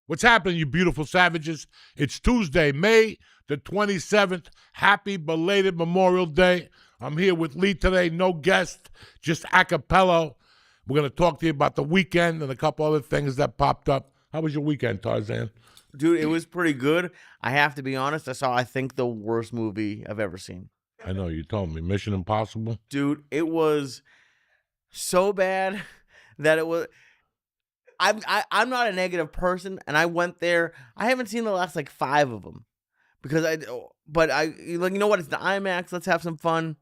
What's happening, you beautiful savages? It's Tuesday, May the 27th. Happy belated Memorial Day. I'm here with Lee today. No guest, just a cappella. We're going to talk to you about the weekend and a couple other things that popped up. How was your weekend, Tarzan? Dude, it was pretty good. I have to be honest. I think, the worst movie I've ever seen. I know, you told me. Mission Impossible? Dude, it was so bad that it was... I'm not a negative person, and I went there. I haven't seen the last, 5 of them. But you know what? It's the IMAX. Let's have some fun.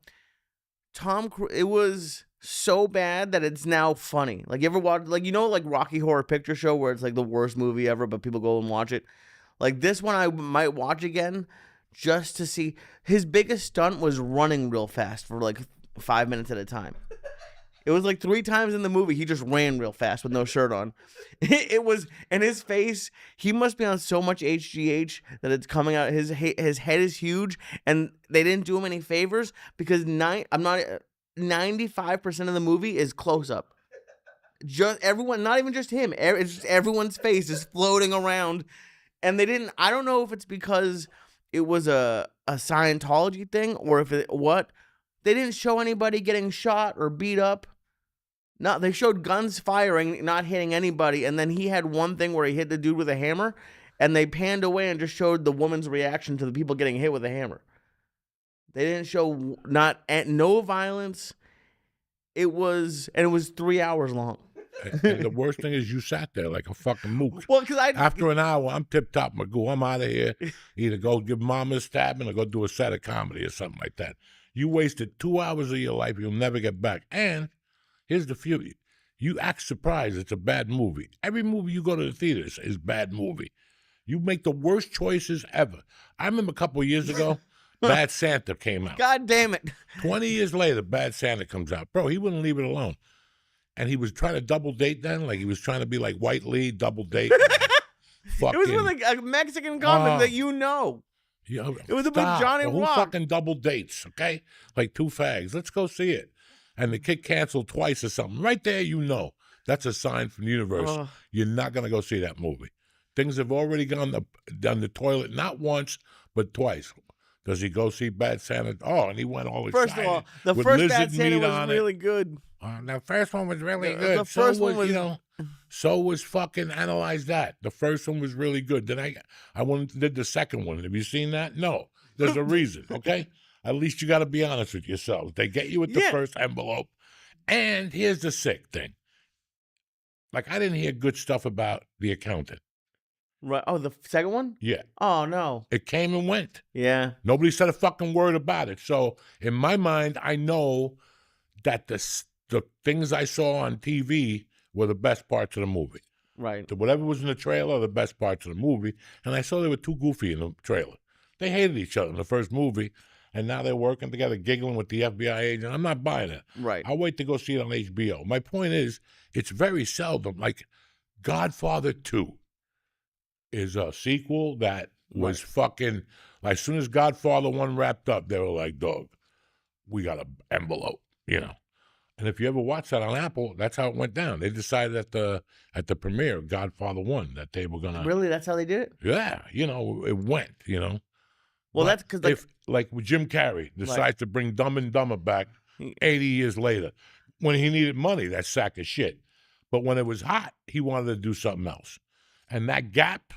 Tom Cruise, it was so bad that it's now funny. You ever watch, Rocky Horror Picture Show, where it's the worst movie ever, but people go and watch it? This one I might watch again just to see. His biggest stunt was running real fast for 5 minutes at a time. It was 3 times in the movie he just ran real fast with no shirt on. It was, and his face, he must be on so much HGH that it's coming out. His head is huge, and they didn't do him any favors because 95% of the movie is close up. Just everyone, not even just him. It's just everyone's face is floating around, and they didn't. I don't know if it's because it was a Scientology thing or if they didn't show anybody getting shot or beat up. No, they showed guns firing, not hitting anybody, and then he had one thing where he hit the dude with a hammer, and they panned away and just showed the woman's reaction to the people getting hit with a hammer. They didn't show no violence. It was 3 hours long. And the worst thing is you sat there like a fucking mook. Well, because after an hour, I'm tip-top Magoo. I'm out of here. Either go give mama a stabbing or go do a set of comedy or something like that. You wasted 2 hours of your life you'll never get back. And here's the beauty. You act surprised it's a bad movie. Every movie you go to the theaters is bad movie. You make the worst choices ever. I remember a couple of years ago, Bad Santa came out. God damn it. 20 years later, Bad Santa comes out. Bro, he wouldn't leave it alone. And he was trying to double date then. He was trying to be like White Lee, double date. It was with a Mexican comic that you know. It was about Johnny Who Rock. fucking double dates, okay? Like 2 fags. Let's go see it. And the kid canceled twice or something. Right there, you know. That's a sign from the universe. You're not going to go see that movie. Things have already down the toilet, not once, but twice. Does he go see Bad Santa? Oh, and he went all excited. First of all, the first Bad Santa was really good. The first one was really good. The first one was, so was fucking Analyze That. The first one was really good. Then I went and did the second one. Have you seen that? No. There's a reason, okay? At least you got to be honest with yourselves. They get you with the first envelope. And here's the sick thing. I didn't hear good stuff about The Accountant. Right. Oh, the second one? Yeah. Oh, no. It came and went. Yeah. Nobody said a fucking word about it. So in my mind, I know that the things I saw on TV were the best parts of the movie. Right. Whatever was in the trailer, the best parts of the movie. And I saw they were too goofy in the trailer. They hated each other in the first movie, and now they're working together, giggling with the FBI agent. I'm not buying it. Right. I'll wait to go see it on HBO. My point is, it's very seldom. Godfather 2 is a sequel that was fucking, as soon as Godfather 1 wrapped up, they were like, dog, we got an envelope, And if you ever watch that on Apple, that's how it went down. They decided at the premiere of Godfather 1 that they were going to. Really? That's how they did it? Yeah. It went, Well, but that's because, if with Jim Carrey decides to bring Dumb and Dumber back 80 years later, when he needed money, that sack of shit. But when it was hot, he wanted to do something else. And that gap,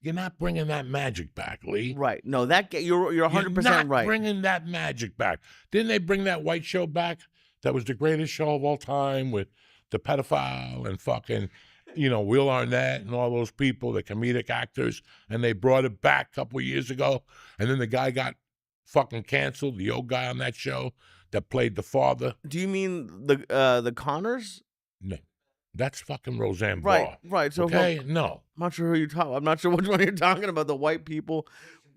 you're not bringing that magic back, Lee. Right. No, you're 100% not right. Bringing that magic back. Didn't they bring that White Show back? That was the greatest show of all time with the pedophile and fucking, Will Arnett and all those people, the comedic actors, and they brought it back a couple of years ago. And then the guy got fucking canceled, the old guy on that show that played the father. Do you mean the Connors? No. That's fucking Roseanne Barr. Right. So okay, no. I'm not sure who you're talking. I'm not sure which one you're talking about. The white people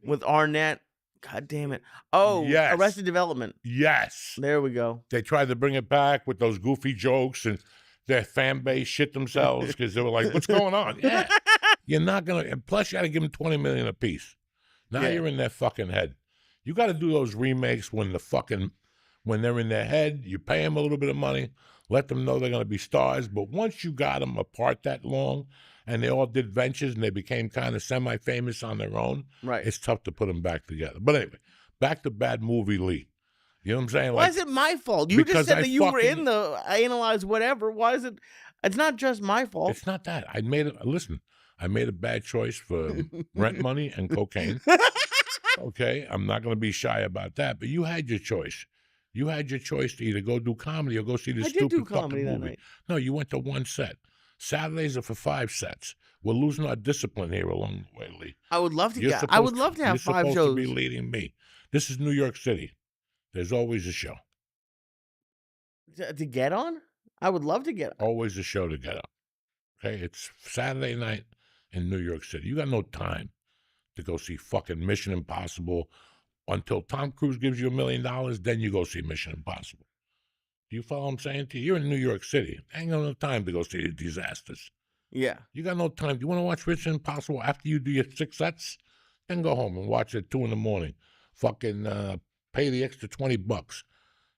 with Arnett. God damn it. Oh, yes. Arrested Development. Yes. There we go. They tried to bring it back with those goofy jokes, and their fan base shit themselves because they were like, what's going on? Yeah. You're not going to, and plus you got to give them $20 million apiece. Now you're in their fucking head. You got to do those remakes when they're in their head. You pay them a little bit of money, let them know they're going to be stars. But once you got them apart that long, and they all did ventures and they became kind of semi-famous on their own, Right. it's tough to put them back together. But anyway, back to Bad Movie Lee. You know what I'm saying? Why is it my fault? You just because said I that you were fucking- in the analyze whatever. Why is it? It's not just my fault. It's not that. I made a bad choice for rent money and cocaine. Okay, I'm not going to be shy about that. But you had your choice. You had your choice to either go do comedy or go see this I did do stupid comedy fucking that movie. night. No, you went to one set. Saturdays are for 5 sets. We're losing our discipline here along the way, Lee. I would love to You're get. I would love to have you're 5 supposed shows. to be leading me. This is New York City. There's always a show. To get on. I would love to get. Always a show to get up. Okay, it's Saturday night in New York City. You got no time to go see fucking Mission Impossible until Tom Cruise gives you $1 million. Then you go see Mission Impossible. Do you follow what I'm saying to you? You're in New York City. Ain't got no time to go see the disasters. Yeah. You got no time. You want to watch Mission Impossible after you do your 6 sets? Then go home and watch it at 2 a.m. Fucking pay the extra $20.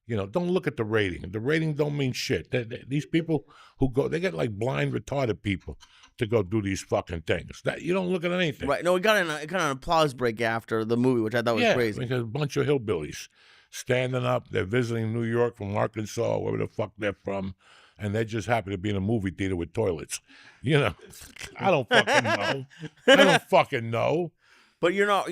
You know, don't look at the rating. The rating don't mean shit. These people who go, they get like blind, retarded people to go do these fucking things. That you don't look at anything. Right. No, it got an applause break after the movie, which I thought was crazy. Because a bunch of hillbillies standing up. They're visiting New York from Arkansas, wherever the fuck they're from, and they're just happy to be in a movie theater with toilets. You know, I don't fucking know. I don't fucking know. But you're not.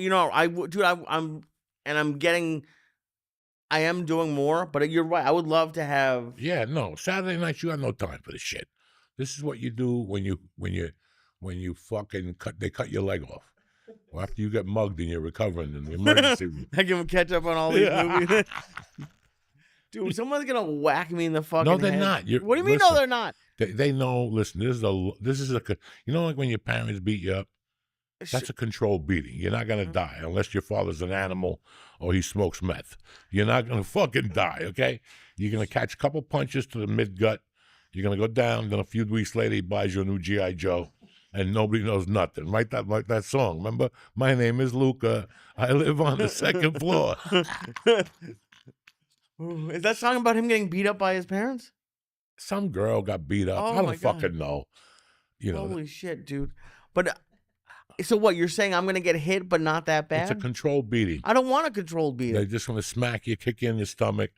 I am doing more, but you're right. I would love to have. Yeah, no. Saturday nights you got no time for this shit. This is what you do when you fucking they cut your leg off. Or after you get mugged and you're recovering in the emergency room. I can catch up on all these movies. Dude, someone's gonna whack me in the fucking No, they're head. not. What do you mean? No, they're not. They know. Listen, this is a you know, like when your parents beat you up. That's a controlled beating. You're not gonna die unless your father's an animal or he smokes meth. You're not gonna fucking die. Okay, you're gonna catch a couple punches to the mid gut. You're gonna go down. Then a few weeks later, he buys you a new GI Joe, and nobody knows nothing. Like that song. Remember, my name is Luca. I live on the 2nd floor. Is that song about him getting beat up by his parents? Some girl got beat up. Oh I don't my God. fucking know. You know, Holy shit, dude. But so what? You're saying I'm gonna get hit, but not that bad? it's a controlled beating. I don't want a controlled beating. They just want to smack you, kick you in the stomach,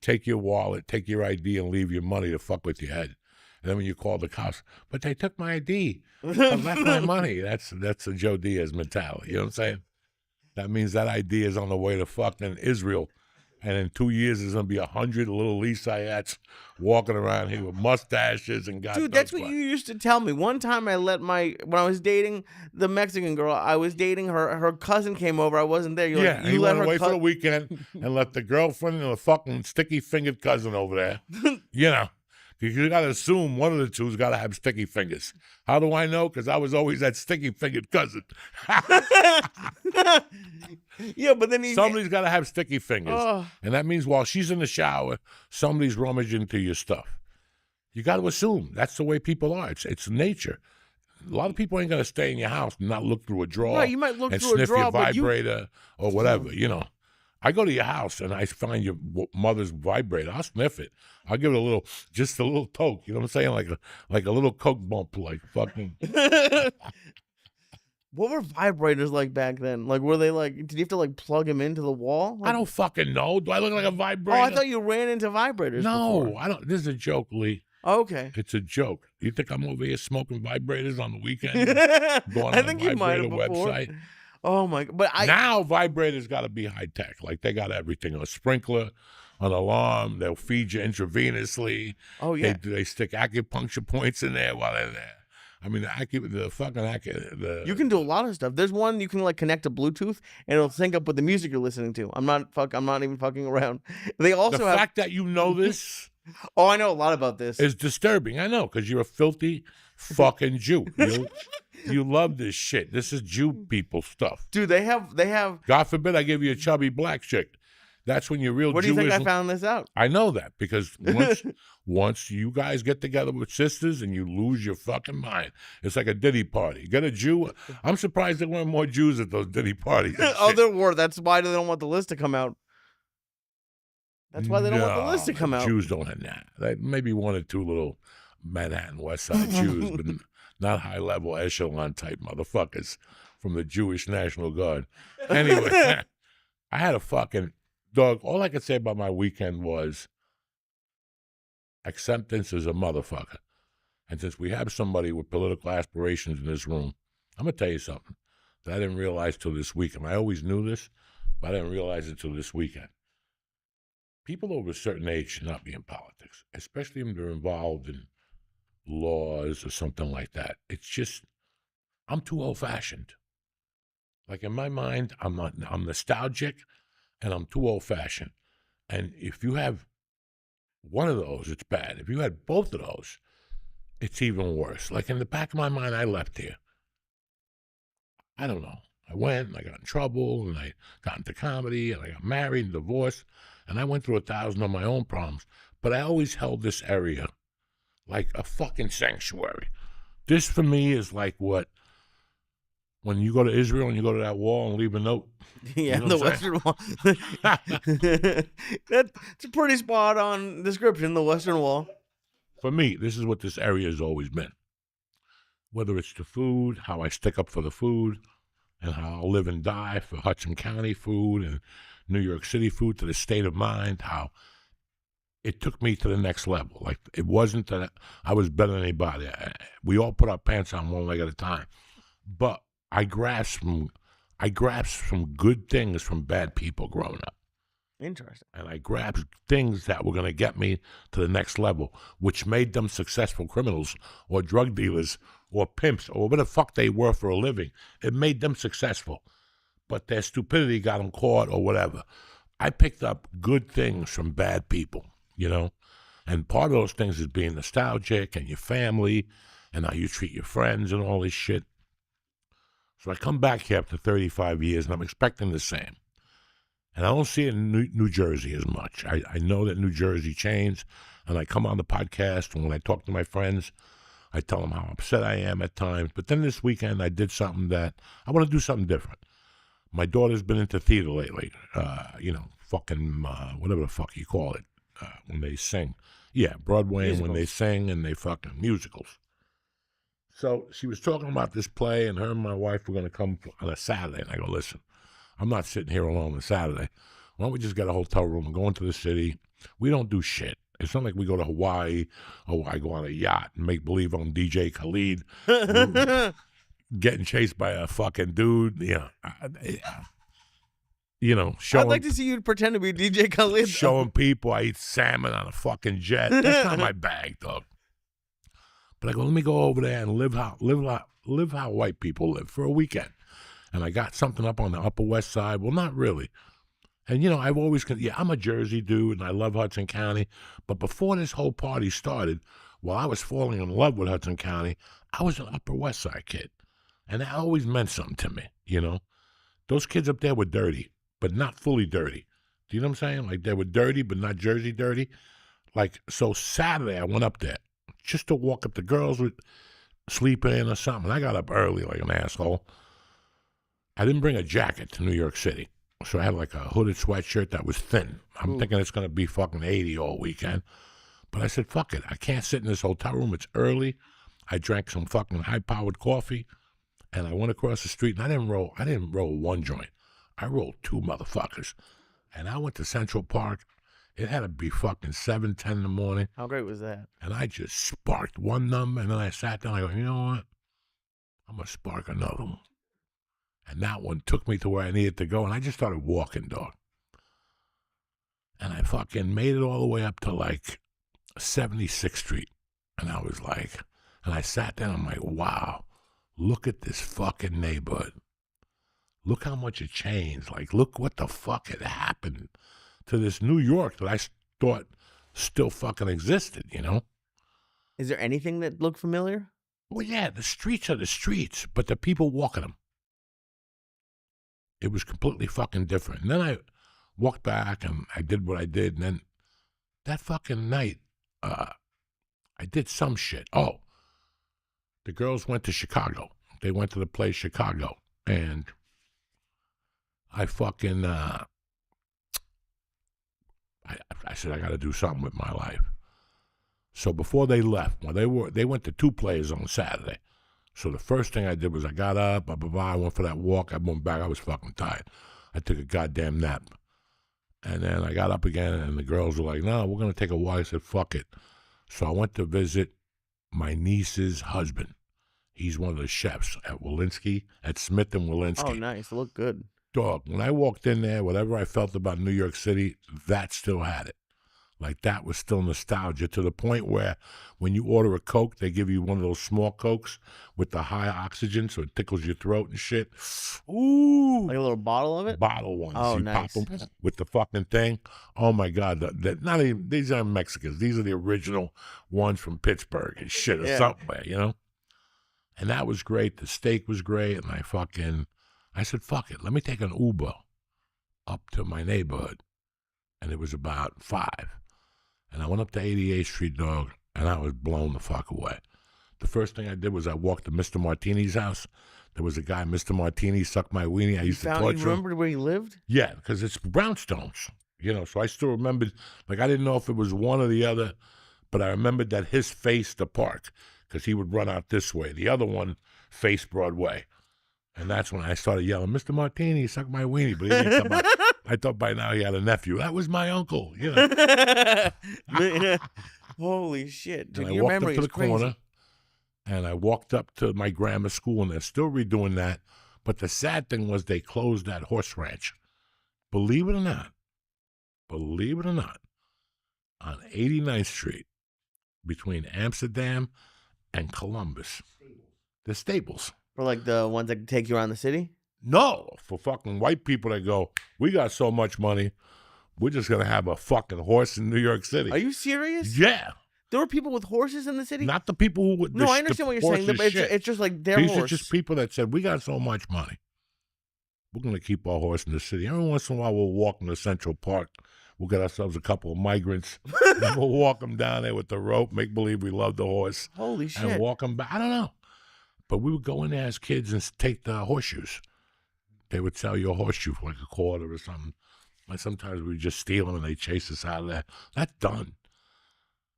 take your wallet, take your ID, and leave your money to fuck with your head. And then when you call the cops, but they took my ID, I left my money. That's a Joe Diaz mentality. You know what I'm saying? That means that ID is on the way to fucking Israel. And in 2 years, there's going to be 100 little Lisayats walking around here with mustaches and God Dude, knows that's what you used to tell me. One time when I was dating the Mexican girl, I was dating her cousin came over. I wasn't there. You're like, he let went her away for the weekend and left the girlfriend and the fucking sticky-fingered cousin over there. You know, you got to assume one of the two's got to have sticky fingers. How do I know? Because I was always that sticky-fingered cousin. Yeah, but then Somebody's got to have sticky fingers. Oh. And that means while she's in the shower, somebody's rummaging into your stuff. You got to assume. That's the way people are. It's nature. A lot of people ain't going to stay in your house and not look through a drawer Right, you might look and through a sniff drawer, your but you- vibrator or whatever, you know. I go to your house and I find your mother's vibrator. I'll sniff it. I'll give it just a little toke. You know what I'm saying? Like a little coke bump, like fucking. What were vibrators like back then? Like, were they like? Did you have to like plug them into the wall? I don't fucking know. Do I look like a vibrator? Oh, I thought you ran into vibrators. No, before. I don't. This is a joke, Lee. Okay. It's a joke. You think I'm over here smoking vibrators on the weekend? Going on I think a you might have vibrator before. website? Oh my! But Now vibrators got to be high tech. Like they got everything: a sprinkler, an alarm. They'll feed you intravenously. Oh yeah. They stick acupuncture points in there while they're there. I mean, You can do a lot of stuff. There's one you can like connect to Bluetooth and it'll sync up with the music you're listening to. I'm not even fucking around. They also the have. fact that you know this Oh, I know a lot about this. is disturbing. I know, because you're a filthy fucking Jew. You love this shit. This is Jew people stuff. Dude, they have. God forbid I give you a chubby black chick. That's when you're real Where do you Jewish. think I found this out? I know that because once you guys get together with sisters and you lose your fucking mind, it's like a Diddy party. Get a Jew. I'm surprised there weren't more Jews at those Diddy parties. Oh, there were. That's why they don't want the list to come out. That's why they don't want the list to come out. Jews don't have that. Like maybe one or two little Manhattan West Side Jews, but not high-level echelon type motherfuckers from the Jewish National Guard. Anyway, I had a fucking dog. All I could say about my weekend was acceptance is a motherfucker. And since we have somebody with political aspirations in this room, I'm going to tell you something that I didn't realize till this weekend. I always knew this, but I didn't realize it till this weekend. People over a certain age should not be in politics, especially when they're involved in laws or something like that. It's just, I'm too old-fashioned. Like in my mind, I'm nostalgic and I'm too old-fashioned. And if you have one of those, it's bad. If you had both of those, it's even worse. Like in the back of my mind, I left here. I don't know. I went and I got in trouble and I got into comedy and I got married and divorced and I went through 1,000 of my own problems. But I always held this area like a fucking sanctuary. This for me is like what, when you go to Israel and you go to that wall and leave a note. Yeah, You know the what Western Wall. That's a pretty spot on description, the Western Wall. For me, this is what this area has always been. Whether it's the food, how I stick up for the food, and how I'll live and die for Hudson County food and New York City food, to the state of mind, how it took me to the next level. Like, it wasn't that I was better than anybody. We all put our pants on one leg at a time. But I grasped some good things from bad people growing up. Interesting. And I grabbed things that were going to get me to the next level, which made them successful criminals or drug dealers or pimps or whatever the fuck they were for a living. It made them successful. But their stupidity got them caught or whatever. I picked up good things from bad people, you know? And part of those things is being nostalgic and your family and how you treat your friends and all this shit. So I come back here after 35 years and I'm expecting the same. And I don't see it in New Jersey as much. I know that New Jersey changed, and I come on the podcast, and when I talk to my friends, I tell them how upset I am at times. But then this weekend, I did something that I want to do something different. My daughter's been into theater lately, fucking whatever the fuck you call it, when they sing. Yeah, Broadway, musicals. And when they sing and they fucking musicals. So she was talking about this play, and her and my wife were going to come on a Saturday, and I go, listen, I'm not sitting here alone on Saturday. Why don't we just get a hotel room and go into the city? We don't do shit. It's not like we go to Hawaii or I go on a yacht and make believe I'm DJ Khalid getting chased by a fucking dude. Showing, I'd like to see you pretend to be DJ Khalid. Showing people I eat salmon on a fucking jet. That's not my bag, dog. But I go, let me go over there and live how white people live for a weekend. And I got something up on the Upper West Side. Well, not really. And, I've always, I'm a Jersey dude, and I love Hudson County. But before this whole party started, while I was falling in love with Hudson County, I was an Upper West Side kid. And that always meant something to me, Those kids up there were dirty, but not fully dirty. Do you know what I'm saying? Like, they were dirty, but not Jersey dirty. Like, so Saturday, I went up there just to walk up. The girls were sleeping in or something. I got up early like an asshole. I didn't bring a jacket to New York City, so I had like a hooded sweatshirt that was thin. I'm thinking it's going to be fucking 80 all weekend. But I said, fuck it. I can't sit in this hotel room. It's early. I drank some fucking high-powered coffee, and I went across the street, and I didn't roll one joint. I rolled two motherfuckers. And I went to Central Park. It had to be fucking 7, 10 in the morning. How great was that? And I just sparked one number, and then I sat down. I go, you know what? I'm going to spark another one. And that one took me to where I needed to go, and I just started walking, dog. And I fucking made it all the way up to like 76th Street. And I was like, and I sat down, I'm like, wow, look at this fucking neighborhood. Look how much it changed. Like, look what the fuck had happened to this New York that I thought still fucking existed, Is there anything that looked familiar? Well, yeah, the streets are the streets, but the people walking them. It was completely fucking different. And then I walked back and I did what I did. And then that fucking night, I did some shit. Oh, the girls went to Chicago. They went to the place Chicago. And I fucking, I said, I got to do something with my life. So before they left, well, they went to two plays on Saturday. So the first thing I did was I got up, I went for that walk. I went back. I was fucking tired. I took a goddamn nap. And then I got up again, and the girls were like, no, we're going to take a walk. I said, fuck it. So I went to visit my niece's husband. He's one of the chefs at Walensky, at Smith and Walensky. Oh, nice. It looked good. Dog, when I walked in there, whatever I felt about New York City, that still had it. Like, that was still nostalgia, to the point where when you order a Coke, they give you one of those small Cokes with the high oxygen so it tickles your throat and shit. Ooh. Like a little bottle of it? Bottle ones. Oh, you nice. pop them with the fucking thing. Oh, my God. Not even, these aren't Mexicans. These are the original ones from Pittsburgh and shit or somewhere, you know? And that was great. The steak was great. And I said, fuck it. Let me take an Uber up to my neighborhood. And it was about 5. And I went up to 88th Street, dog, and I was blown the fuck away. The first thing I did was I walked to Mr. Martini's house. There was a guy, Mr. Martini, sucked my weenie. I used to torture him. You remembered where he lived? Yeah, because it's brownstones, you know, so I still remembered. Like, I didn't know if it was one or the other, but I remembered that his faced the park because he would run out this way. The other one faced Broadway. And that's when I started yelling, Mr. Martini, suck my weenie. But he didn't come out. I thought by now he had a nephew. That was my uncle, you know. Holy shit. Dude, And I your walked memory up to is the crazy. corner, and I walked up to my grammar school, and they're still redoing that. But the sad thing was they closed that horse ranch. Believe it or not, on 89th Street, between Amsterdam and Columbus, the stables. For like the ones that take you around the city? No, for fucking white people that go, we got so much money, we're just going to have a fucking horse in New York City. Are you serious? Yeah. There were people with horses in the city? Not the people who would. No, I understand what you're saying, but it's just like their These horse. are just people that said, we got so much money, we're going to keep our horse in the city. Every once in a while, we'll walk in the Central Park. We'll get ourselves a couple of migrants, and we'll walk them down there with the rope, make believe we love the horse. Holy shit. And walk them back. I don't know. But we would go in there as kids and take the horseshoes. They would sell you a horseshoe for like a quarter or something. Like sometimes we would just steal them and they chase us out of there. That's done.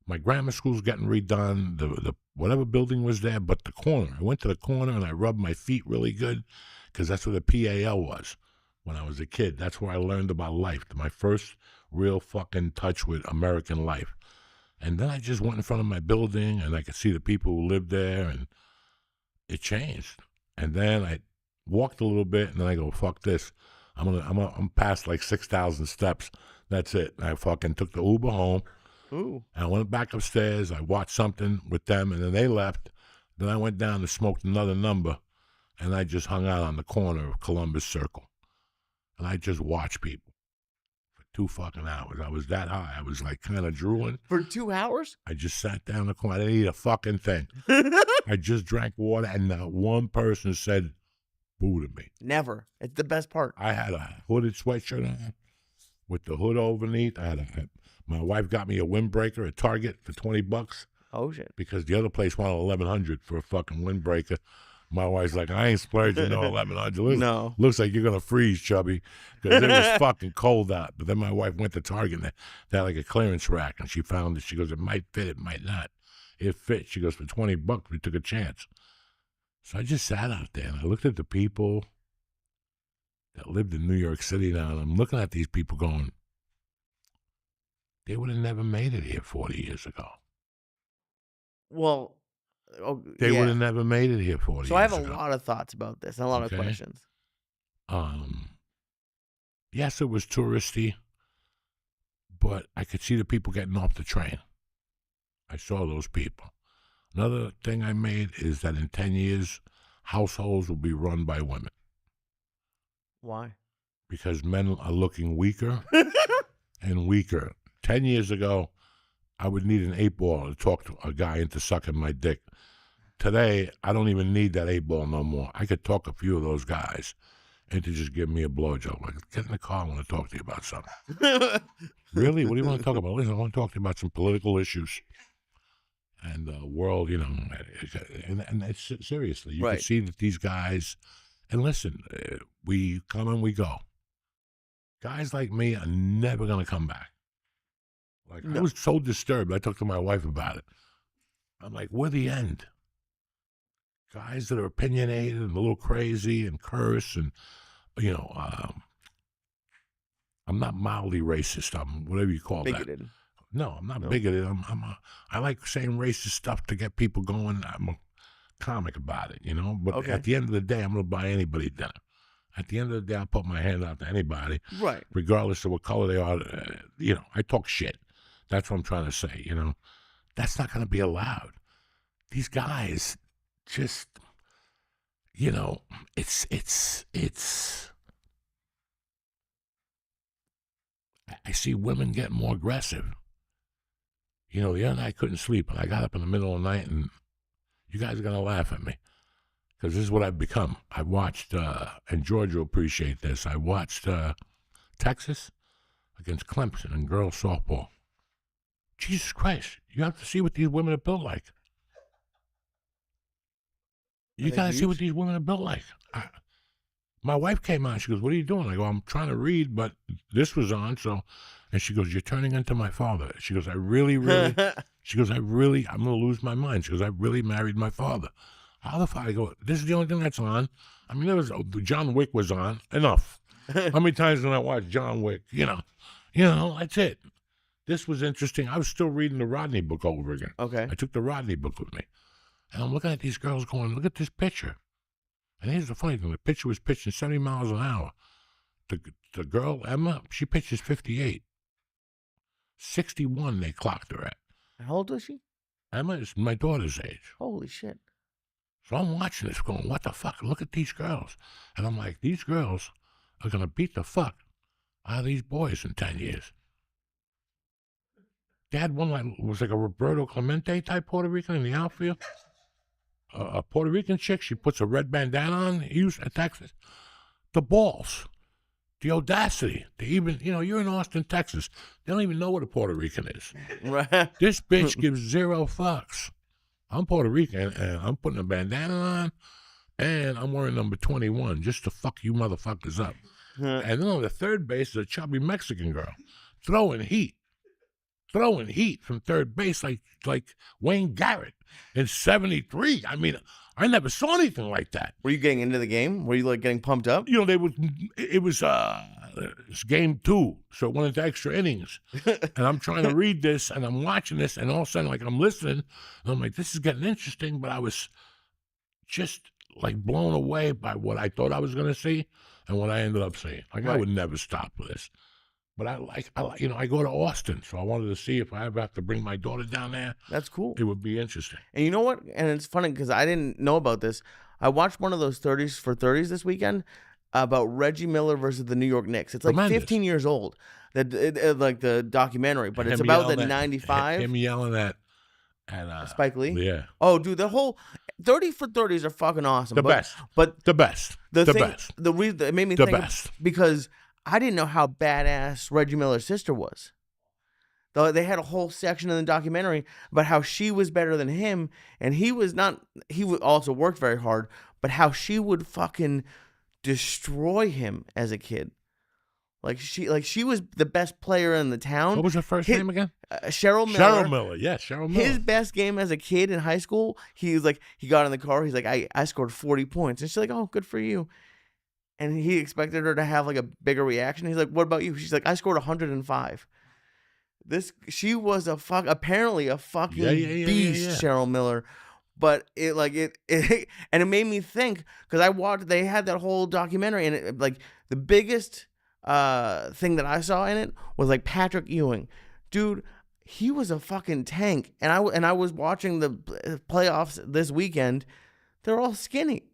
My grammar school's getting redone. The whatever building was there, but the corner. I went to the corner and I rubbed my feet really good because that's where the PAL was when I was a kid. That's where I learned about life. My first real fucking touch with American life. And then I just went in front of my building and I could see the people who lived there, and it changed. And then I walked a little bit, and then I go, fuck this. I'm past like 6,000 steps. That's it. And I fucking took the Uber home. Ooh. And I went back upstairs. I watched something with them, and then they left. Then I went down and smoked another number, and I just hung out on the corner of Columbus Circle. And I just watched people for 2 fucking hours. I was that high. I was like kind of drooling. For 2 hours? I just sat down in the corner. I didn't eat a fucking thing. I just drank water, and not one person said boo to me. Never. It's the best part. I had a hooded sweatshirt on with the hood underneath. My wife got me a windbreaker at Target for $20 Oh, shit. because the other place wanted $1,100 for a fucking windbreaker. My wife's like, I ain't splurging no $1,100. No. Looks like you're going to freeze, chubby, because it was fucking cold out. But then my wife went to Target, and they had like a clearance rack, and she found it. She goes, it might fit, it might not. It fit. She goes, for $20, we took a chance. So I just sat out there, and I looked at the people that lived in New York City now, and I'm looking at these people going, they would have never made it here 40 years ago. Well, They would have never made it here 40 years ago. So I have a lot of thoughts about this and a lot of questions. Yes, it was touristy, but I could see the people getting off the train. I saw those people. Another thing I made is that in 10 years, households will be run by women. Why? Because men are looking weaker and weaker. 10 years ago, I would need an 8-ball to talk to a guy into sucking my dick. Today, I don't even need that 8-ball no more. I could talk a few of those guys into just give me a blowjob. Like, get in the car, I want to talk to you about something. Really? What do you want to talk about? Listen, I want to talk to you about some political issues and the world, you know. And it's seriously, you Right. can see that these guys, and listen, we come and we go. Guys like me are never going to come back. Like, I was so disturbed. I talked to my wife about it. I'm like, we're the end. guys that are opinionated and a little crazy and curse and, I'm not mildly racist. I'm whatever you call Bigoted. that. No, I'm not No? bigoted. I like saying racist stuff to get people going. I'm a comic about it, But Okay. at the end of the day, I'm going to buy anybody dinner. At the end of the day, I'll put my hand out to anybody, Right. regardless of what color they are. I talk shit. That's what I'm trying to say, That's not going to be allowed. These guys just, it's. I see women getting more aggressive. The other night I couldn't sleep, and I got up in the middle of the night, and you guys are going to laugh at me because this is what I've become. I watched, and George will appreciate this, I watched Texas against Clemson in girls softball. Jesus Christ, you have to see what these women are built like. You got to see what these women are built like. My wife came on. She goes, "What are you doing?" I go, "I'm trying to read, but this was on." And she goes, "You're turning into my father." She goes, "I really." She goes, I'm going to lose my mind. She goes, "I really married my father." How the fuck? I go, "This is the only thing that's on." I mean, John Wick was on. Enough. How many times did I watch John Wick? That's it. This was interesting. I was still reading the Rodney book over again. Okay. I took the Rodney book with me. And I'm looking at these girls going, look at this picture. And here's the funny thing. The pitcher was pitching 70 miles an hour. The girl, Emma, she pitches 58. 61 they clocked her at. How old was she? Emma is my daughter's age. Holy shit. So I'm watching this going, what the fuck? Look at these girls. And I'm like, these girls are going to beat the fuck out of these boys in 10 years. Dad was like a Roberto Clemente type Puerto Rican in the outfield. A Puerto Rican chick, she puts a red bandana on, Houston, Texas. The balls, the audacity, to even, you're in Austin, Texas. They don't even know what a Puerto Rican is. Right. This bitch gives zero fucks. I'm Puerto Rican, and I'm putting a bandana on, and I'm wearing number 21 just to fuck you motherfuckers up. And then on the third base is a chubby Mexican girl throwing heat from third base like Wayne Garrett in 73. I mean, I never saw anything like that. Were you getting into the game? Were you like getting pumped up? It was it's game 2, so it went into extra innings. And I'm trying to read this, and I'm watching this, and all of a sudden, like, I'm listening, and I'm like, this is getting interesting, but I was just like blown away by what I thought I was going to see and what I ended up seeing. Like, I would never stop with this. But I go to Austin, so I wanted to see if I ever have to bring my daughter down there. That's cool. It would be interesting. And you know what? And it's funny because I didn't know about this. I watched one of those 30s for 30s this weekend about Reggie Miller versus the New York Knicks. It's like Tremendous. 15 years old, like the documentary, but it's Him about the yelling at- 95. Him yelling at Spike Lee? Yeah. Oh, dude, the whole 30 for 30s are fucking awesome. The best. But The best. the The thing, best. the reason it made me The think best. because I didn't know how badass Reggie Miller's sister was. Though they had a whole section in the documentary about how she was better than him, and he was not. He also worked very hard, but how she would fucking destroy him as a kid. Like she was the best player in the town. What was her first name again? Cheryl Miller. Cheryl Miller. Yeah, Cheryl Miller. His best game as a kid in high school, he got in the car. He's like, I scored 40 points, and she's like, oh, good for you. And he expected her to have like a bigger reaction. He's like, what about you? She's like, I scored 105. She was apparently a fucking beast, Cheryl Miller. But it and it made me think because they had that whole documentary, and the biggest thing that I saw in it was like Patrick Ewing, dude. He was a fucking tank, and I was watching the playoffs this weekend. They're all skinny.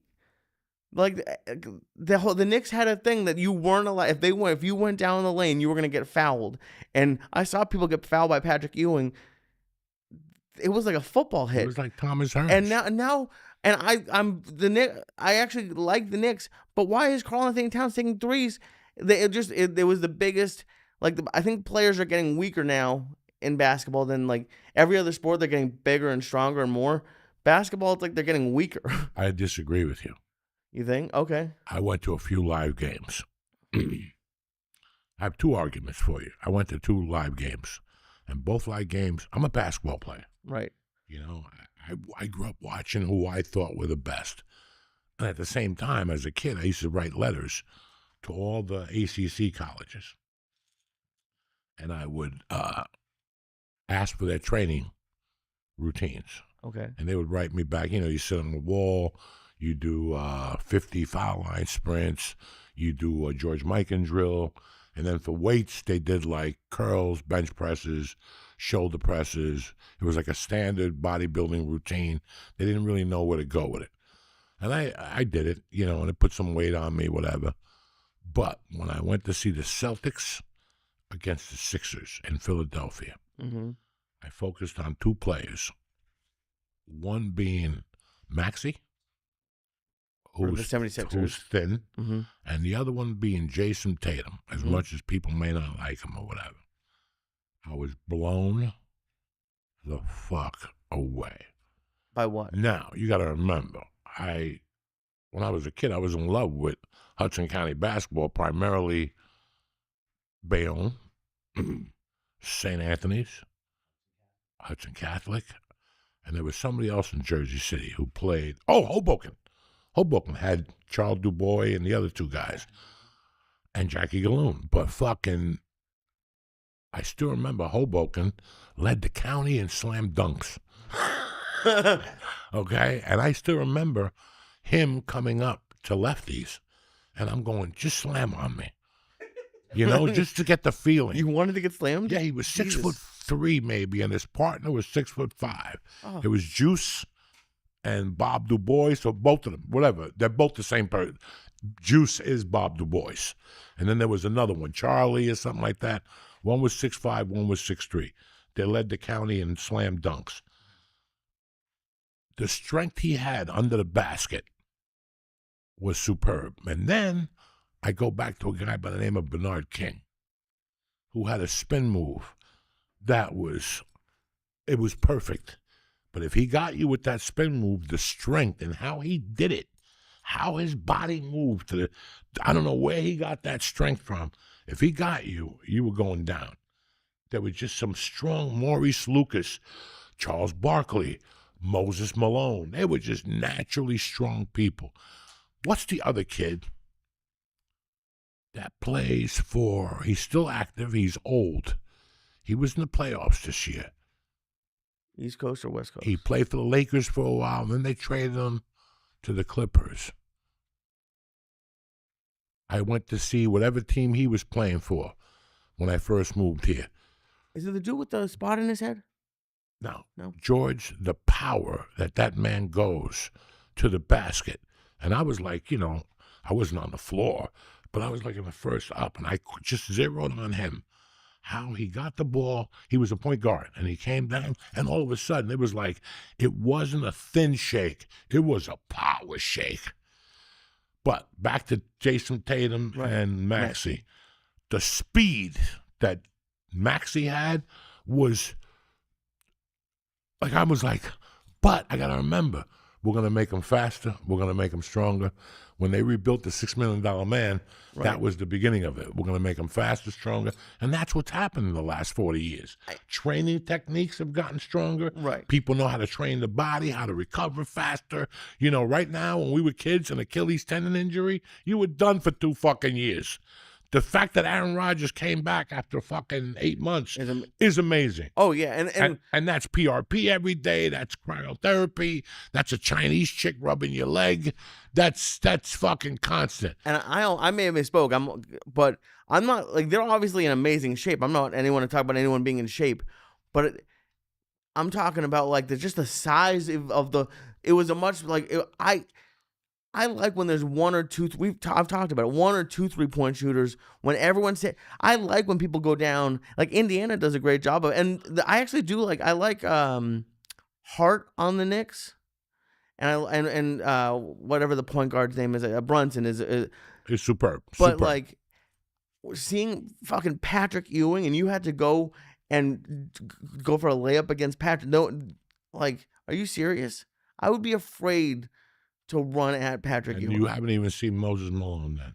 Like the Knicks had a thing that you weren't allowed. If you went down the lane, you were gonna get fouled. And I saw people get fouled by Patrick Ewing. It was like a football hit. It was like Thomas Hearns. And now, I'm the Knicks. I actually like the Knicks, but why is Karl Anthony Towns taking threes? It was the biggest. I think players are getting weaker now in basketball than like every other sport. They're getting bigger and stronger and more. Basketball, it's like they're getting weaker. I disagree with you. You think? Okay. I went to a few live games. I have 2 arguments for you. I went to 2 live games, and both live games, I'm a basketball player. Right. I grew up watching who I thought were the best. And at the same time, as a kid, I used to write letters to all the ACC colleges. And I would ask for their training routines. Okay. And they would write me back, you sit on the wall, you do 50 foul line sprints, you do a George Mikan drill. And then for weights, they did like curls, bench presses, shoulder presses. It was like a standard bodybuilding routine. They didn't really know where to go with it. And I did it, and it put some weight on me, whatever. But when I went to see the Celtics against the Sixers in Philadelphia, I focused on two players. One being Maxey, who's the 76ers. Who's thin, and the other one being Jason Tatum, as much as people may not like him or whatever. I was blown the fuck away. By what? Now, you got to remember, when I was a kid, I was in love with Hudson County basketball, primarily Bayonne, St. Anthony's, Hudson Catholic, and there was somebody else in Jersey City who played. Oh, Hoboken. Hoboken had Charles Dubois and the other two guys, and Jackie Galloon. But I still remember Hoboken led the county in slam dunks. Okay? And I still remember him coming up to lefties, and I'm going, just slam on me. Just to get the feeling. You wanted to get slammed? Yeah, he was 6'3" maybe, and his partner was 6'5". Oh. It was Juice and Bob Du Bois, so both of them, whatever. They're both the same person. Juice is Bob Du Bois. And then there was another one, Charlie or something like that. One was 6'5", one was 6'3". They led the county in slam dunks. The strength he had under the basket was superb. And then I go back to a guy by the name of Bernard King, who had a spin move that was perfect. But if he got you with that spin move, the strength and how he did it, how his body moved I don't know where he got that strength from. If he got you, you were going down. There was just some strong Maurice Lucas, Charles Barkley, Moses Malone. They were just naturally strong people. What's the other kid that plays for, he's still active, he's old. He was in the playoffs this year. East Coast or West Coast? He played for the Lakers for a while, and then they traded him to the Clippers. I went to see whatever team he was playing for when I first moved here. Is it the dude with the spot in his head? No. No. George, the power that man goes to the basket. And I was like, I wasn't on the floor, but I was like in the first up, and I just zeroed on him. How he got the ball, he was a point guard, and he came down, and all of a sudden, it was like, it wasn't a thin shake, it was a power shake. But back to Jason Tatum and Maxey. The speed that Maxey had was, like, I was like, but I got to remember, we're going to make him faster, we're going to make him stronger. When they rebuilt the $6 Million Man, that was the beginning of it. We're going to make them faster, stronger. And that's what's happened in the last 40 years. Training techniques have gotten stronger. Right. People know how to train the body, how to recover faster. Right now, when we were kids, an Achilles tendon injury, you were done for 2 fucking years. The fact that Aaron Rodgers came back after fucking 8 months is amazing. Oh, yeah. And that's PRP every day. That's cryotherapy. That's a Chinese chick rubbing your leg. That's fucking constant. And I may have misspoke, but I'm not, like, they're obviously in amazing shape. I'm not anyone to talk about anyone being in shape, but I'm talking about, like, just the size of the, it was a much, like, I like when there's one or two, I've talked about it, 1 or 2 3-point shooters. When everyone say, I like when people go down, like Indiana does a great job of, and I actually do like, I like Hart on the Knicks, and whatever the point guard's name is, Brunson is superb. But like seeing fucking Patrick Ewing, and you had to go and go for a layup against Patrick. No, like, are you serious? I would be afraid to run at Patrick and Ewing. You haven't even seen Moses Malone then.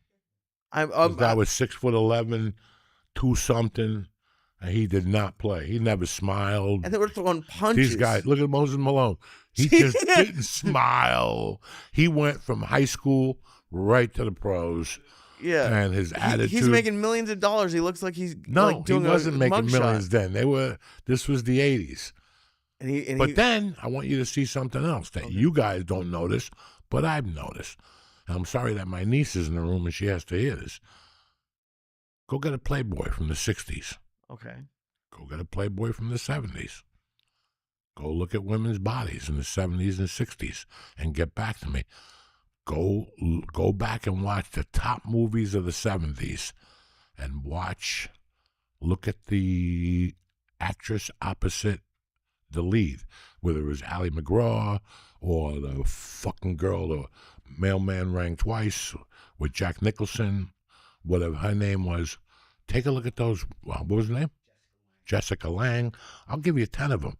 That was 6'11", 2 something, And he did not play. He never smiled. And they were throwing punches. These guys, look at Moses Malone. He just didn't smile. He went from high school right to the pros. Yeah. And his attitude. He's making millions of dollars. He looks like he's no, like doing he wasn't making millions shot. then. This was the 80s. But then I want you to see something else that you guys don't notice, but I've noticed. And I'm sorry that my niece is in the room and she has to hear this. Go get a Playboy from the 60s. Okay. Go get a Playboy from the 70s. Go look at women's bodies in the 70s and 60s and get back to me. Go back and watch the top movies of the 70s and look at the actress opposite the lead, whether it was Ally McGraw or the fucking girl, the Mailman Rang Twice with Jack Nicholson, whatever her name was. Take a look at those. What was her name? Jessica Lange. I'll give you 10 of them.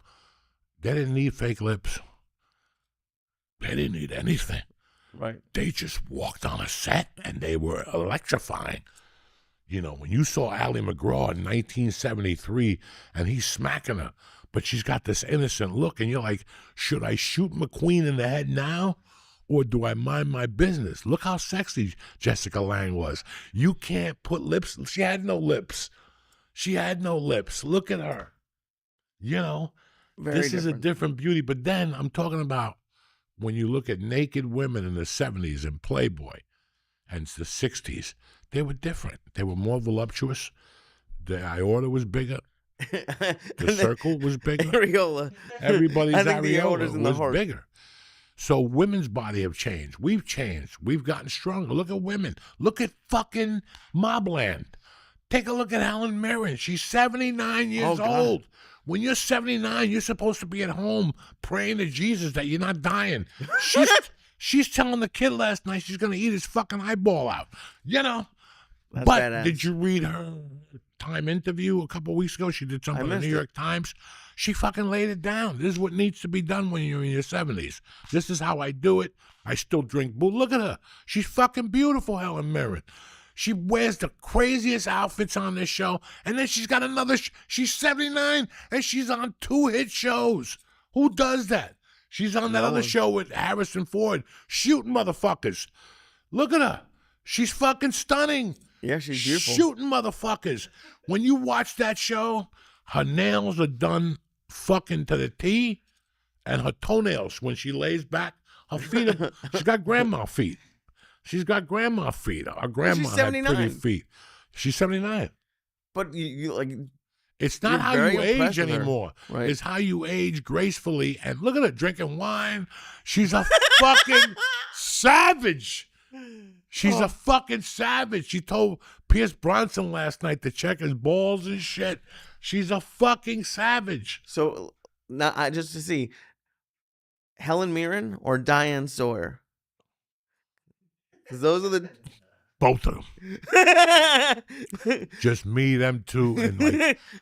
They didn't need fake lips. They didn't need anything. Right. They just walked on a set and they were electrifying. You know, when you saw Ally McGraw in 1973 and he's smacking her, but she's got this innocent look and you're like, should I shoot McQueen in the head now or do I mind my business? Look how sexy Jessica Lange was. You can't put lips. She had no lips. Look at her. You know, this is a different beauty. But then I'm talking about when you look at naked women in the 70s and Playboy and the 60s, they were different. They were more voluptuous. The aorta was bigger. The circle was bigger. Areola. Everybody's areola was bigger. So women's body have changed. We've changed. We've gotten stronger. Look at women. Look at fucking Mobland. Take a look at Helen Mirren. She's 79 years old. When you're 79, you're supposed to be at home praying to Jesus that you're not dying. She's telling the kid last night she's going to eat his fucking eyeball out. You know? That's but badass. Did you read her Time interview a couple of weeks ago? She did something in the New York Times. She fucking laid it down. This is what needs to be done when you're in your 70s. This is how I do it. I still drink booze. Look at her. She's fucking beautiful, Helen Mirren. She wears the craziest outfits on this show. And then she's got another, she's 79 and she's on 2 hit shows. Who does that? She's on that other show with Harrison Ford, shooting motherfuckers. Look at her. She's fucking stunning. Yeah, she's beautiful. Shooting motherfuckers. When you watch that show, her nails are done fucking to the T, and her toenails, when she lays back, her feet are, she's got grandma feet. She's got grandma feet. Our grandma had pretty feet. She's 79. But you like, it's not how you age anymore. Right. It's how you age gracefully. And look at her drinking wine. She's a fucking savage. She's a fucking savage. She told Pierce Bronson last night to check his balls and shit. She's a fucking savage. So now, just to see, Helen Mirren or Diane Sawyer? Because those are the both of them. Just me, them two,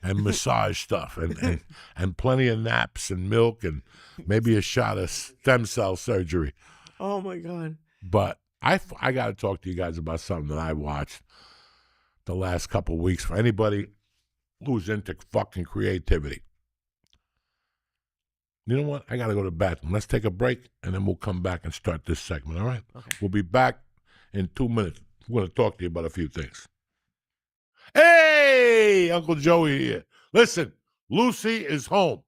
and massage stuff, and plenty of naps and milk, and maybe a shot of stem cell surgery. Oh my God! But I got to talk to you guys about something that I watched the last couple of weeks. For anybody who's into fucking creativity, you know what? I got to go to the bathroom. Let's take a break, and then we'll come back and start this segment. All right? Okay. We'll be back in 2 minutes. We're going to talk to you about a few things. Hey, Uncle Joey here. Listen, Lucy is home.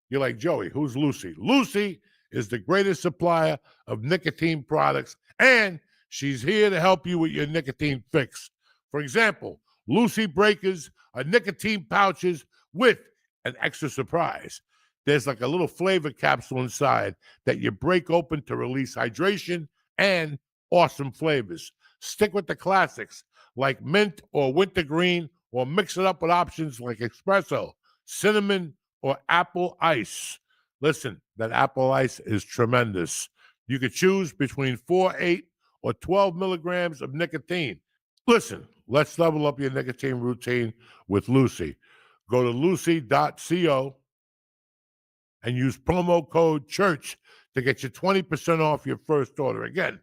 You're like, Joey, who's Lucy? Lucy is the greatest supplier of nicotine products, and she's here to help you with your nicotine fix. For example, Lucy Breakers are nicotine pouches with an extra surprise. There's like a little flavor capsule inside that you break open to release hydration and awesome flavors. Stick with the classics like mint or wintergreen, or mix it up with options like espresso, cinnamon, or apple ice. Listen, that apple ice is tremendous. You could choose between 4, 8, or 12 milligrams of nicotine. Listen, let's level up your nicotine routine with Lucy. Go to lucy.co and use promo code CHURCH to get you 20% off your first order. Again,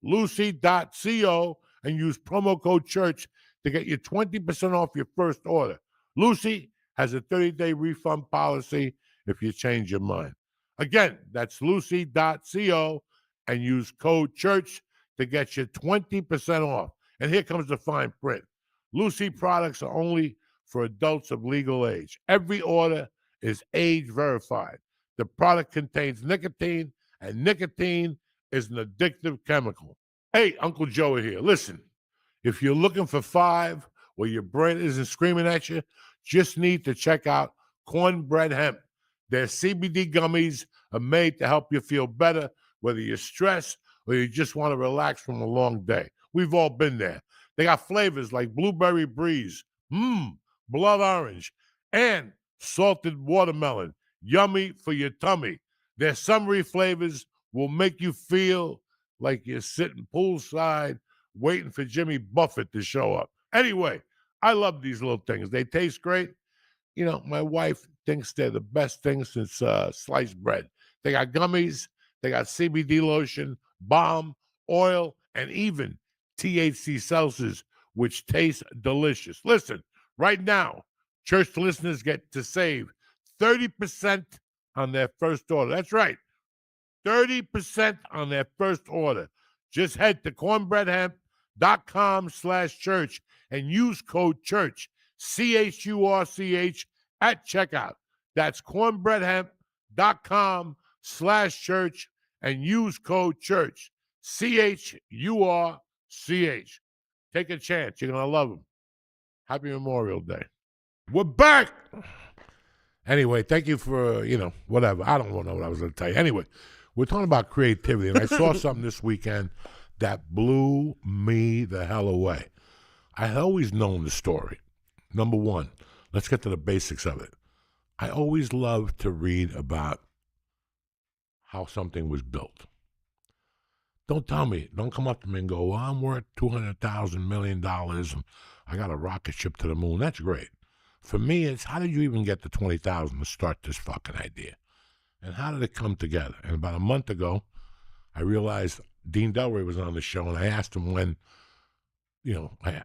lucy.co and use promo code CHURCH to get you 20% off your first order. Lucy has a 30-day refund policy if you change your mind. Again, that's lucy.co and use code CHURCH to get you 20% off. And here comes the fine print. Lucy products are only for adults of legal age. Every order is age verified. The product contains nicotine, and nicotine is an addictive chemical. Hey, Uncle Joey here. Listen, if you're looking for 5 or your brain isn't screaming at you, just need to check out Cornbread Hemp. Their CBD gummies are made to help you feel better, whether you're stressed or you just want to relax from a long day. We've all been there. They got flavors like blueberry breeze, blood orange, and salted watermelon. Yummy for your tummy. Their summery flavors will make you feel like you're sitting poolside waiting for Jimmy Buffett to show up. Anyway, I love these little things. They taste great. You know, my wife thinks they're the best thing since sliced bread. They got gummies, they got CBD lotion, balm, oil, and even THC seltzers, which taste delicious. Listen, right now, church listeners get to save 30% on their first order. That's right, 30% on their first order. Just head to cornbreadhemp.com/church and use code CHURCH, CHURCH, at checkout. That's cornbreadhemp.com/church and use code CHURCH, CHURCH. Take a chance. You're going to love them. Happy Memorial Day. We're back. Anyway, thank you for, whatever. I don't know what I was going to tell you. Anyway, we're talking about creativity, and I saw something this weekend that blew me the hell away. I had always known the story. Number one, let's get to the basics of it. I always loved to read about how something was built. Don't come up to me and go, well, I'm worth $200,000 million and I got a rocket ship to the moon. That's great. For me, it's how did you even get the 20,000 to start this fucking idea? And how did it come together? And about a month ago, I realized Dean Delray was on the show, and I asked him when,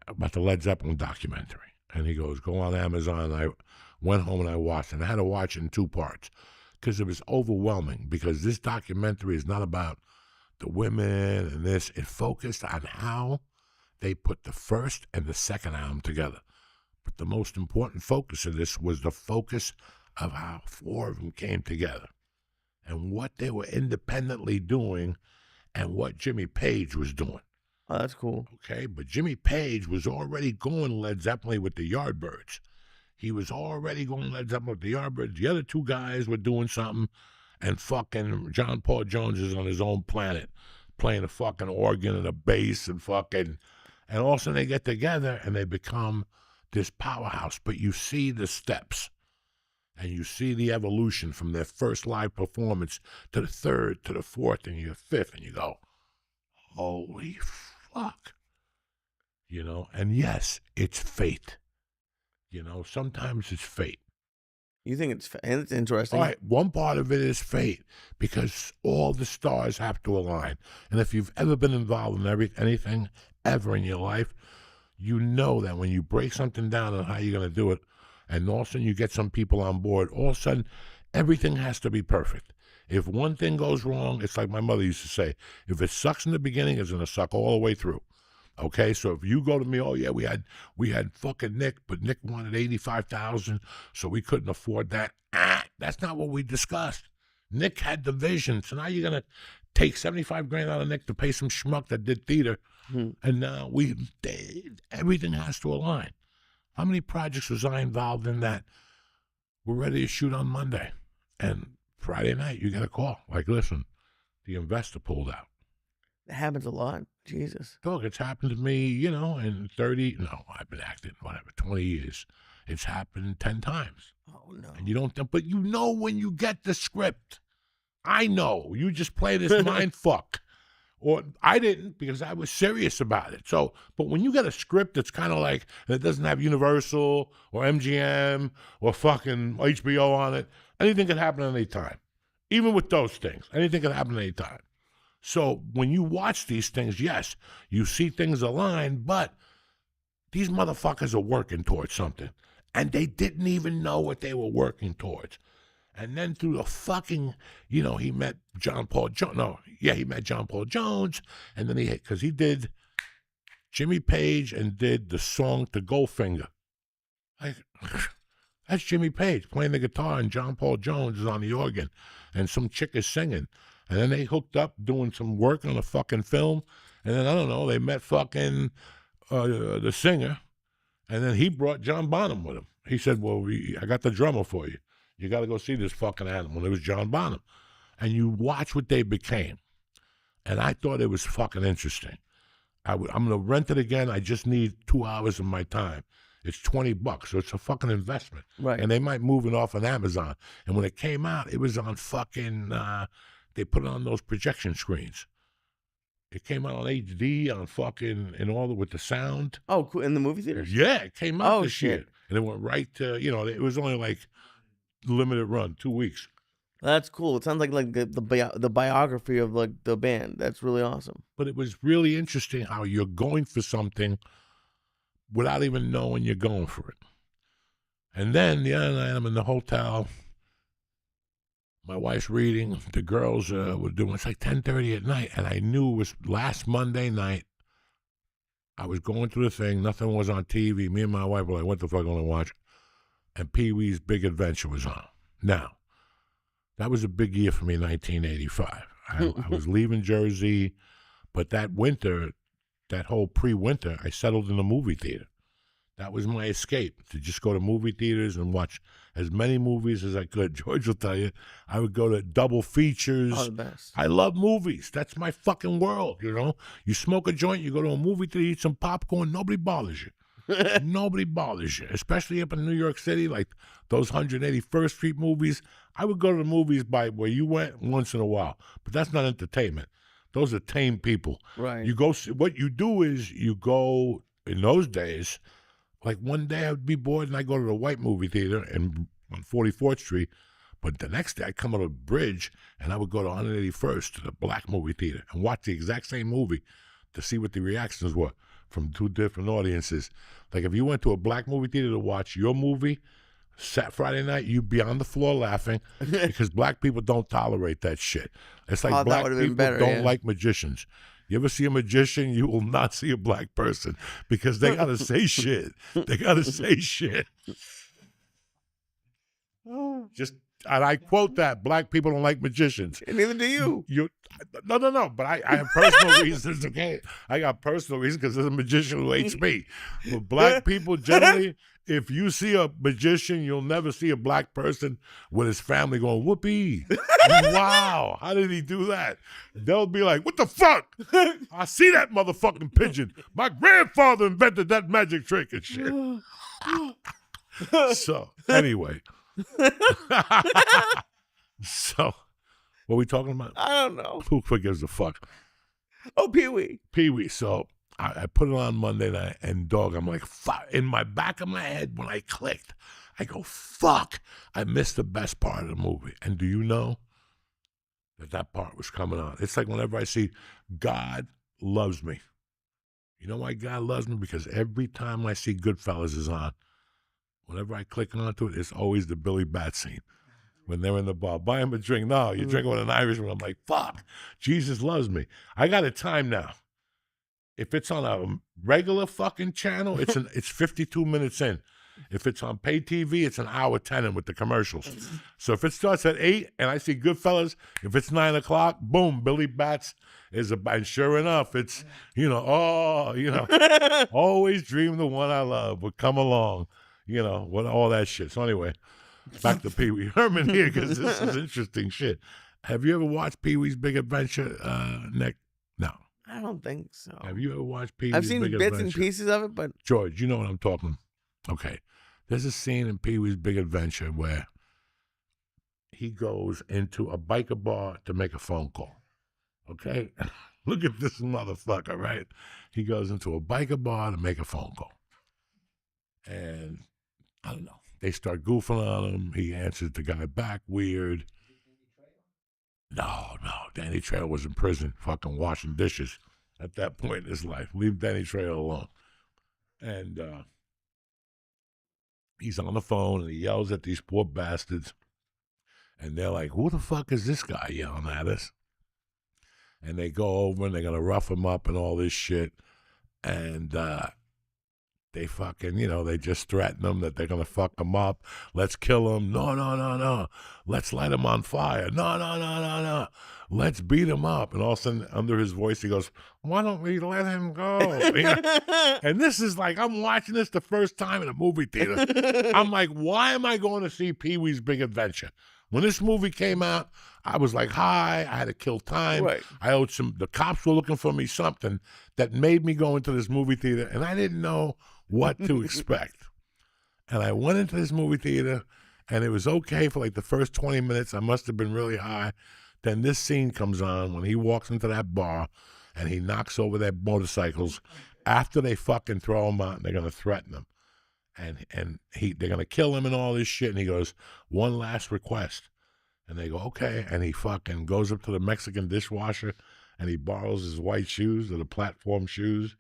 about the Led Zeppelin documentary. And he goes, go on Amazon. I went home and I watched it. And I had to watch it in 2 parts because it was overwhelming, because this documentary is not about the women and this. It focused on how they put the first and the second album together. But the most important focus of this was the focus of how 4 of them came together and what they were independently doing and what Jimmy Page was doing. Oh, that's cool. Okay, but Jimmy Page was already going Led Zeppelin with the Yardbirds. He was already going Led Zeppelin with the Yardbirds. The other 2 guys were doing something, and fucking John Paul Jones is on his own planet, playing a fucking organ and a bass and fucking, and all of a sudden they get together and they become this powerhouse. But you see the steps, and you see the evolution from their first live performance to the 3rd, to the 4th, and your 5th, and you go, holy fuck. And yes, it's fate. Sometimes it's fate. You think it's interesting? All right, one part of it is fate, because all the stars have to align. And if you've ever been involved in anything ever in your life, you know that when you break something down on how you're going to do it, and all of a sudden you get some people on board, all of a sudden everything has to be perfect. If one thing goes wrong, it's like my mother used to say, if it sucks in the beginning, it's going to suck all the way through. Okay, so if you go to me, oh yeah, we had fucking Nick, but Nick wanted $85,000, so we couldn't afford that. That's not what we discussed. Nick had the vision, so now you're gonna take $75,000 out of Nick to pay some schmuck that did theater, and now everything has to align. How many projects was I involved in that we're ready to shoot on Monday, and Friday night you get a call like, listen, the investor pulled out. It happens a lot. Jesus. Look, it's happened to me, in I've been acting, 20 years. It's happened 10 times. Oh, no. And you don't, but when you get the script. I know. You just play this mind fuck. Or I didn't, because I was serious about it. So, but when you get a script that's kind of like, and it doesn't have Universal or MGM or fucking HBO on it, anything could happen at any time. Even with those things, anything could happen at any time. So when you watch these things, yes, you see things align, but these motherfuckers are working towards something. And they didn't even know what they were working towards. And then through the fucking, he met John Paul Jones. No, yeah, he met John Paul Jones. And then because he did Jimmy Page and did the song to Goldfinger. That's Jimmy Page playing the guitar, and John Paul Jones is on the organ, and some chick is singing. And then they hooked up doing some work on a fucking film. And then, I don't know, they met fucking the singer. And then he brought John Bonham with him. He said, well, I got the drummer for you. You got to go see this fucking animal. It was John Bonham. And you watch what they became. And I thought it was fucking interesting. I'm going to rent it again. I just need 2 hours of my time. It's $20, so it's a fucking investment. Right. And they might move it off on Amazon. And when it came out, it was on fucking, they put it on those projection screens. It came out on HD, on fucking, and all with the sound. Oh, cool. In the movie theaters? Yeah, it came out this shit. year. And it went right to, it was only like limited run, 2 weeks. That's cool. It sounds like the biography of like the band. That's really awesome. But it was really interesting how you're going for something without even knowing you're going for it. And then the other night I'm in the hotel. My wife's reading. The girls were doing, it's like 10:30 at night. And I knew it was last Monday night. I was going through the thing. Nothing was on TV. Me and my wife were like, what the fuck am I going to watch? And Pee-wee's Big Adventure was on. Now, that was a big year for me in 1985. I was leaving Jersey, but that winter, that whole pre-winter, I settled in a movie theater. That was my escape, to just go to movie theaters and watch as many movies as I could. George will tell you, I would go to double features. Oh, the best. I love movies. That's my fucking world, You smoke a joint, you go to a movie theater, eat some popcorn, nobody bothers you. Nobody bothers you, especially up in New York City, like those 181st Street movies. I would go to the movies by where you went once in a while, but that's not entertainment. Those are tame people. Right. You go. What you do is you go. In those days, like one day I would be bored and I go to the white movie theater on 44th Street, but the next day I come out of the bridge and I would go to 181st to the black movie theater and watch the exact same movie to see what the reactions were from two different audiences. Like if you went to a black movie theater to watch your movie, Friday night, you'd be on the floor laughing because black people don't tolerate that shit. It's like black people don't like magicians. You ever see a magician, you will not see a black person because they got to say shit. They got to say shit. And I quote that, black people don't like magicians. And neither do you. No. But I have personal reasons, okay? I got personal reasons because there's a magician who hates me. But black people generally, if you see a magician, you'll never see a black person with his family going, whoopee. Wow, how did he do that? They'll be like, what the fuck? I see that motherfucking pigeon. My grandfather invented that magic trick and shit. So, anyway. So, what are we talking about? I don't know. Who gives a fuck? Oh, Pee-wee. Pee-wee. So I put it on Monday night, and dog, I'm like, fuck. In my back of my head, when I clicked, I go, fuck. I missed the best part of the movie. And do you know that part was coming on? It's like whenever I see God Loves Me. You know why God loves me? Because every time I see Goodfellas is on, whenever I click onto it, it's always the Billy Bat scene. When they're in the bar, buy him a drink. No, you're drinking with an Irishman. I'm like, fuck, Jesus loves me. I got a time now. If it's on a regular fucking channel, it's 52 minutes in. If it's on pay TV, it's an hour 10 in with the commercials. So if it starts at 8 and I see Goodfellas, if it's 9 o'clock, boom, Billy Bats is and sure enough, it's, always dream the one I love would come along. With all that shit. So anyway, back to Pee-wee Herman here because this is interesting shit. Have you ever watched Pee-wee's Big Adventure, Nick? No. I don't think so. Have you ever watched Pee-wee's Big Adventure? I've seen bits and pieces of it, but... George, you know what I'm talking. Okay. There's a scene in Pee-wee's Big Adventure where he goes into a biker bar to make a phone call. Okay? Look at this motherfucker, right? He goes into a biker bar to make a phone call. And I don't know. They start goofing on him. He answers the guy back weird. No. Danny Trejo was in prison fucking washing dishes at that point in his life. Leave Danny Trejo alone. And He's on the phone and he yells at these poor bastards. And they're like, who the fuck is this guy yelling at us? And they go over and they're going to rough him up and all this shit. And they fucking, they just threaten him that they're going to fuck him up. Let's kill him. No, no, no, no. Let's light him on fire. No, no, no, no, no. Let's beat him up. And all of a sudden, under his voice, he goes, why don't we let him go? And this is like, I'm watching this the first time in a movie theater. I'm like, why am I going to see Pee-wee's Big Adventure? When this movie came out, I was like, hi, I had to kill time. Right. I owed the cops were looking for me something that made me go into this movie theater, and I didn't know what to expect. And I went into this movie theater, and it was okay for like the first 20 minutes. I must have been really high. Then this scene comes on when he walks into that bar, and he knocks over their motorcycles after they fucking throw him out, and they're going to threaten him. And they're going to kill him and all this shit. And he goes, one last request. And they go, okay. And he fucking goes up to the Mexican dishwasher and he borrows his white shoes, or the platform shoes,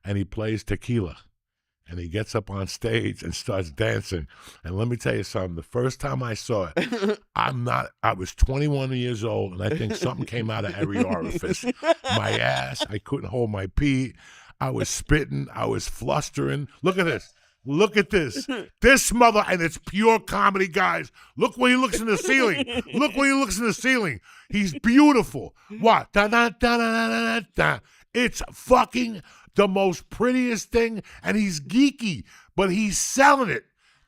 and he plays tequila. And he gets up on stage and starts dancing. And let me tell you something, the first time I saw it, I was 21 years old, and I think something came out of every orifice. My ass, I couldn't hold my pee. I was spitting, I was flustering. Look at this. Look at this. This mother, and it's pure comedy, guys. Look where he looks in the ceiling. Look where he looks in the ceiling. He's beautiful. What? Da, da, da, da, da, da, da. It's fucking the most prettiest thing, and he's geeky, but he's selling it.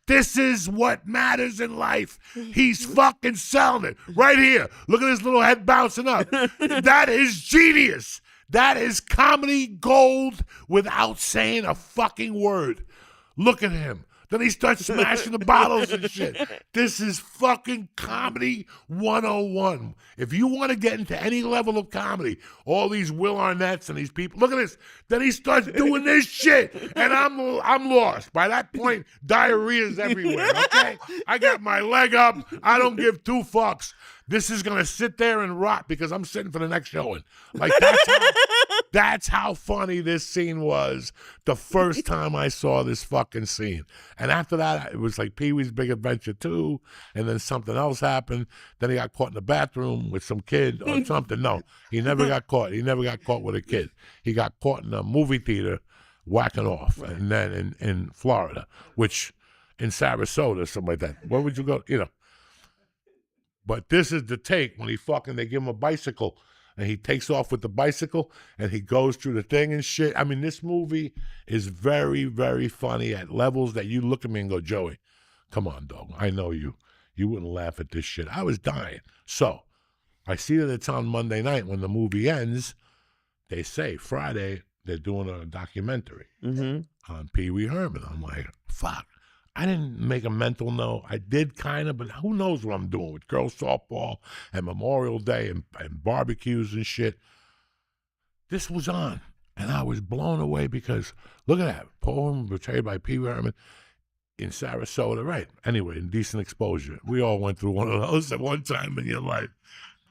This is what matters in life. He's fucking selling it. Right here. Look at his little head bouncing up. That is genius. That is comedy gold without saying a fucking word. Look at him. Then he starts smashing the bottles and shit. This is fucking comedy 101. If you want to get into any level of comedy, all these Will Arnett's and these people, look at this. Then he starts doing this shit, and I'm lost. By that point, diarrhea's everywhere, okay? I got my leg up. I don't give two fucks. This is going to sit there and rot because I'm sitting for the next showing. Like, that's how funny this scene was the first time I saw this fucking scene. And after that, it was like Pee-wee's Big Adventure 2, and then something else happened. Then he got caught in the bathroom with some kid or something. No, he never got caught. He never got caught with a kid. He got caught in a movie theater whacking off, right. And then in Florida, which in Sarasota, something like that. Where would you go? But this is the take when they give him a bicycle and he takes off with the bicycle and he goes through the thing and shit. I mean, this movie is very, very funny at levels that you look at me and go, Joey, come on, dog. I know you. You wouldn't laugh at this shit. I was dying. So I see that it's on Monday night when the movie ends. They say Friday they're doing a documentary on Pee Wee Herman. I'm like, fuck. I didn't make a mental note. I did kind of, but who knows what I'm doing with girls softball and Memorial Day and barbecues and shit. This was on, and I was blown away because, look at that, poem portrayed by Pee Wee Herman in Sarasota, right? Anyway, indecent exposure. We all went through one of those at one time in your life.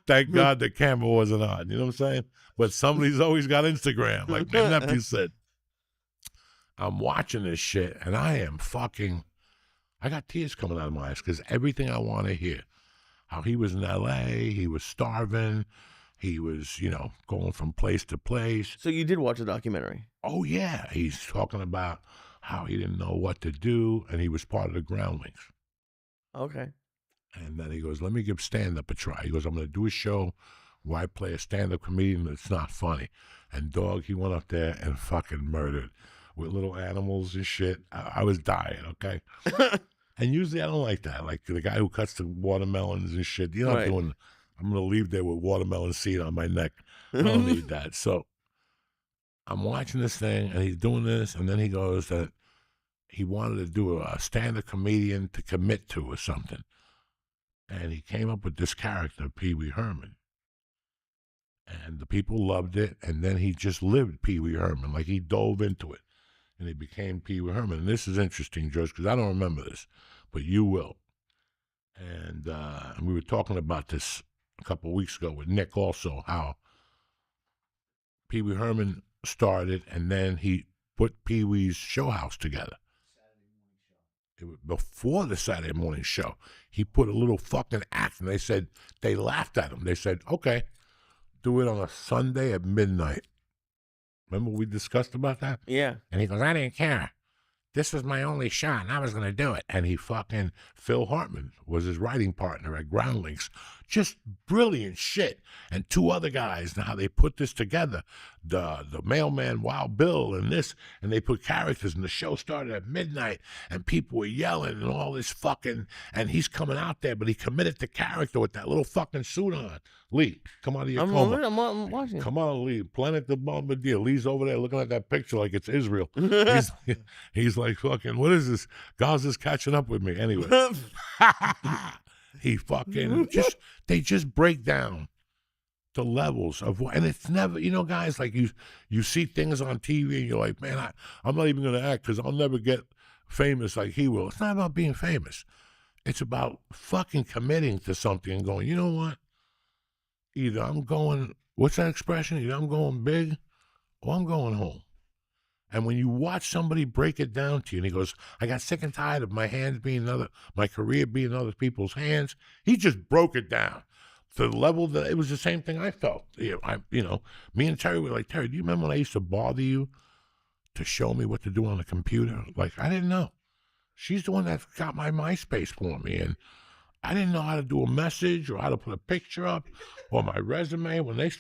Thank God the camera wasn't on, you know what I'm saying? But somebody's always got Instagram, like my nephew said. I'm watching this shit, and I got tears coming out of my eyes because everything I want to hear. How he was in L.A., he was starving, he was, going from place to place. So you did watch the documentary? Oh, yeah. He's talking about how he didn't know what to do, and he was part of the Groundlings. Okay. And then he goes, let me give stand-up a try. He goes, I'm going to do a show where I play a stand-up comedian that's not funny. And, dog, he went up there and fucking murdered with little animals and shit. I was dying, okay? And usually I don't like that. Like the guy who cuts the watermelons and shit. You're not doing, I'm going to leave there with watermelon seed on my neck. I don't need that. So I'm watching this thing, and he's doing this, and then he goes that he wanted to do a stand-up comedian to commit to or something. And he came up with this character, Pee Wee Herman. And the people loved it, and then he just lived Pee Wee Herman. Like he dove into it. And he became Pee Wee Herman. And this is interesting, George, because I don't remember this, but you will. And we were talking about this a couple of weeks ago with Nick also, how Pee Wee Herman started, and then he put Pee Wee's Show House together. before the Saturday morning show, he put a little fucking act, and they laughed at him. They said, okay, do it on a Sunday at midnight. Remember we discussed about that? Yeah. And he goes, I didn't care. This was my only shot, and I was going to do it. And he fucking, Phil Hartman was his writing partner at Groundlings. Just brilliant shit. And 2 other guys, now they put this together. The mailman, Wild Bill, and this, and they put characters, and the show started at midnight, and people were yelling and all this fucking, and he's coming out there, but he committed to character with that little fucking suit on. Lee, come out of your coma. I'm watching. Come on, Lee. Planet the Bombardier. Lee's over there looking at that picture like it's Israel. He's like, fucking, what is this? Gaza's catching up with me. Anyway. He fucking they just break down the levels of what, and it's never, guys, like you see things on TV and you're like, man, I'm not even going to act because I'll never get famous like he will. It's not about being famous. It's about fucking committing to something and going, you know what? Either I'm going, what's that expression? Either I'm going big or I'm going home. And when you watch somebody break it down to you, and he goes, I got sick and tired of my career being in other people's hands. He just broke it down to the level that it was the same thing I felt. Me and Terry were like, Terry, do you remember when I used to bother you to show me what to do on the computer? Like, I didn't know. She's the one that got my MySpace for me, and I didn't know how to do a message or how to put a picture up or my resume. You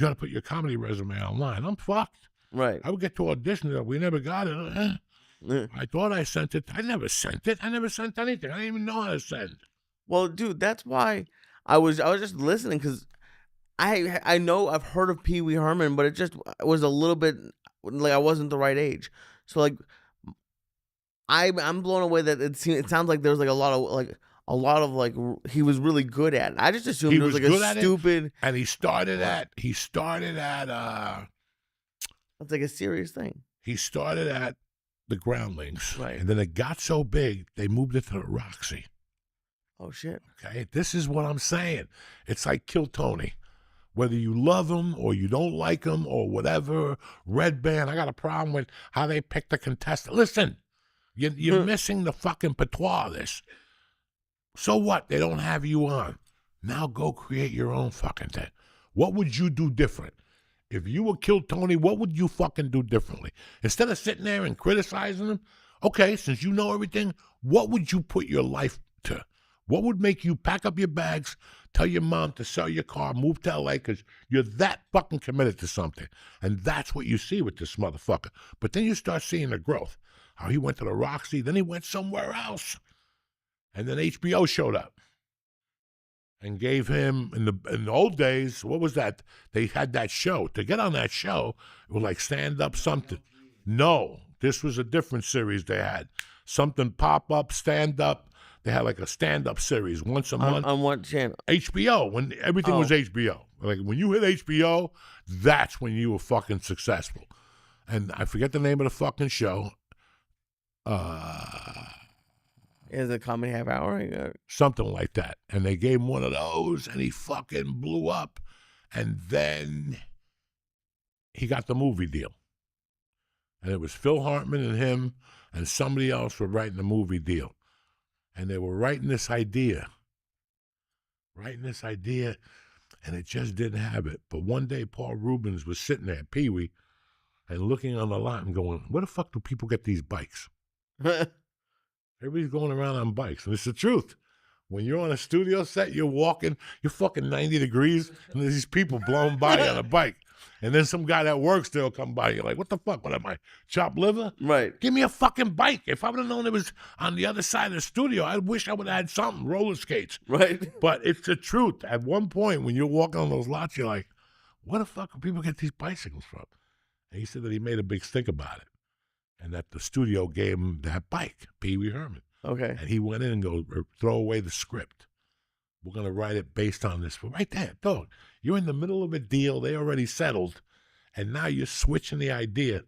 got to put your comedy resume online. I'm fucked. Right. I would get to audition. We never got it. I thought I sent it. I never sent it. I never sent anything. I didn't even know how to send. Well, dude, that's why I was just listening, because I know I've heard of Pee Wee Herman, but it was a little bit like I wasn't the right age. So like I'm blown away that it sounds like there was like a lot of he was really good at it. I just assumed it was like a stupid. And he started at That's like a serious thing. He started at the Groundlings. Right. And then it got so big, they moved it to the Roxy. Oh, shit. Okay? This is what I'm saying. It's like Kill Tony. Whether you love him or you don't like him or whatever, Red Band, I got a problem with how they pick the contestant. Listen, you're missing the fucking patois of this. So what? They don't have you on. Now go create your own fucking thing. What would you do different? If you were Kill Tony, what would you fucking do differently? Instead of sitting there and criticizing him, okay, since you know everything, what would you put your life to? What would make you pack up your bags, tell your mom to sell your car, move to LA because you're that fucking committed to something? And that's what you see with this motherfucker. But then you start seeing the growth. How he went to the Roxy, then he went somewhere else. And then HBO showed up and gave him, in the old days, what was that? They had that show. To get on that show, it was like stand-up something. No, this was a different series they had. Something pop-up, stand-up. They had like a stand-up series once a month. On what channel? HBO, when everything was HBO. Like when you hit HBO, that's when you were fucking successful. And I forget the name of the fucking show. Is it Comedy Half Hour? Something like that. And they gave him one of those, and he fucking blew up. And then he got the movie deal. And it was Phil Hartman and him and somebody else were writing the movie deal. And they were writing this idea, and it just didn't have it. But one day, Paul Rubens was sitting there, Pee-wee, and looking on the lot and going, where the fuck do people get these bikes? Everybody's going around on bikes, and it's the truth. When you're on a studio set, you're walking, you're fucking 90 degrees, and there's these people blowing by on a bike. And then some guy that works there will come by. You're like, what the fuck? What am I, chopped liver? Right. Give me a fucking bike. If I would have known it was on the other side of the studio, I wish I would have had something, roller skates. Right. But it's the truth. At one point, when you're walking on those lots, you're like, where the fuck do people get these bicycles from? And he said that he made a big stink about it. And that the studio gave him that bike, Pee Wee Herman. Okay. And he went in and goes, throw away the script. We're going to write it based on this. But right there, dog, you're in the middle of a deal. They already settled. And now you're switching the idea.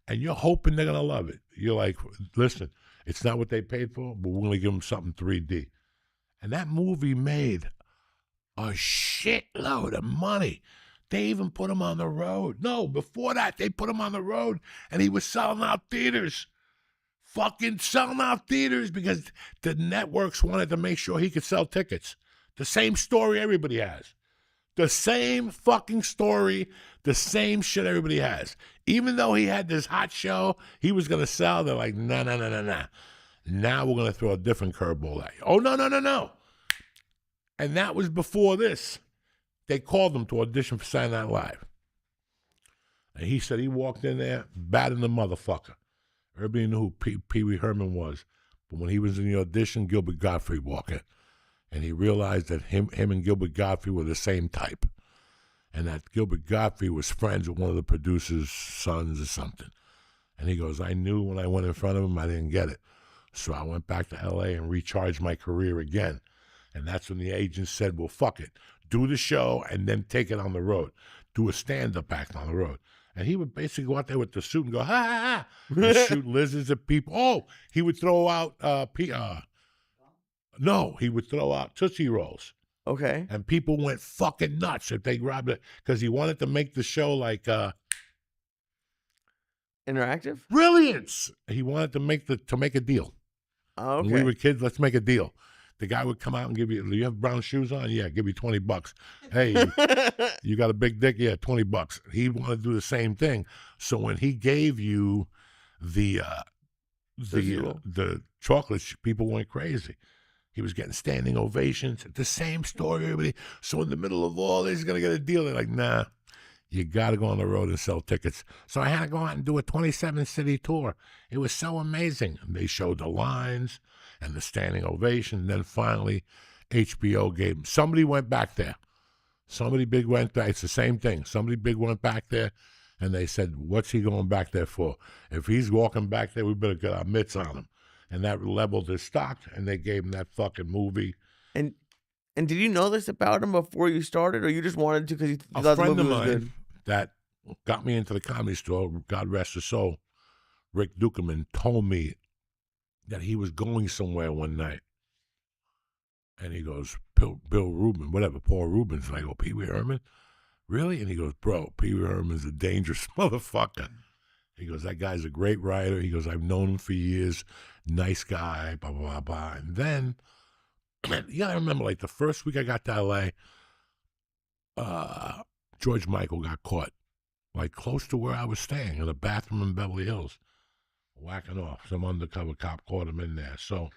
And you're hoping they're going to love it. You're like, listen, it's not what they paid for, but we're going to give them something 3D. And that movie made a shitload of money. They even put him on the road. No, before that, they put him on the road, and he was selling out theaters fucking selling out theaters because the networks wanted to make sure he could sell tickets. The same story everybody has. The same fucking story, the same shit everybody has. Even though he had this hot show he was going to sell, they're like, no. Now we're going to throw a different curveball at you. Oh, no. And that was before this. They called him to audition for Saturday Night Live. And he said he walked in there, batting the motherfucker. Everybody knew who Pee Wee Herman was. But when he was in the audition, Gilbert Gottfried walked in. And he realized that him and Gilbert Gottfried were the same type. And that Gilbert Gottfried was friends with one of the producer's sons or something. And he goes, I knew when I went in front of him, I didn't get it. So I went back to L.A. and recharged my career again. And that's when the agent said, well, fuck it. Do the show and then take it on the road. Do a stand-up act on the road. And he would basically go out there with the suit and go, ha, ha, ha, and shoot lizards at people. Oh, he would throw out, he would throw out Tootsie Rolls. Okay. And people went fucking nuts if they grabbed it because he wanted to make the show like interactive. Brilliance. He wanted to make a deal. Oh, okay. When we were kids, let's make a deal. The guy would come out and give you, do you have brown shoes on? Yeah, give you $20. Hey, you got a big dick? Yeah, $20. He wanted to do the same thing. So when he gave you the chocolates, people went crazy. He was getting standing ovations. The same story, everybody. So in the middle of all this, he's going to get a deal. They're like, nah, you got to go on the road and sell tickets. So I had to go out and do a 27-city tour. It was so amazing. They showed the lines and the standing ovation. And then finally, HBO gave him. Somebody went back there. Somebody big went back. It's the same thing. Somebody big went back there, and they said, what's he going back there for? If he's walking back there, we better get our mitts on him. And that leveled his stock, and they gave him that fucking movie. And did you know this about him before you started, or you just wanted to because you A thought the friend movie of was mine good? that got me into the Comedy Store, God rest his soul, Rick Dukerman, told me that he was going somewhere one night. And he goes, Bill Rubin, whatever, Paul Rubens. And I go, Pee Wee Herman? Really? And he goes, bro, Pee Wee Herman's a dangerous motherfucker. He goes, that guy's a great writer. He goes, I've known him for years. Nice guy, blah, blah, blah, blah. And then, I remember, like, the first week I got to L.A., George Michael got caught, like, close to where I was staying, in a bathroom in Beverly Hills, whacking off. Some undercover cop caught him in there. So,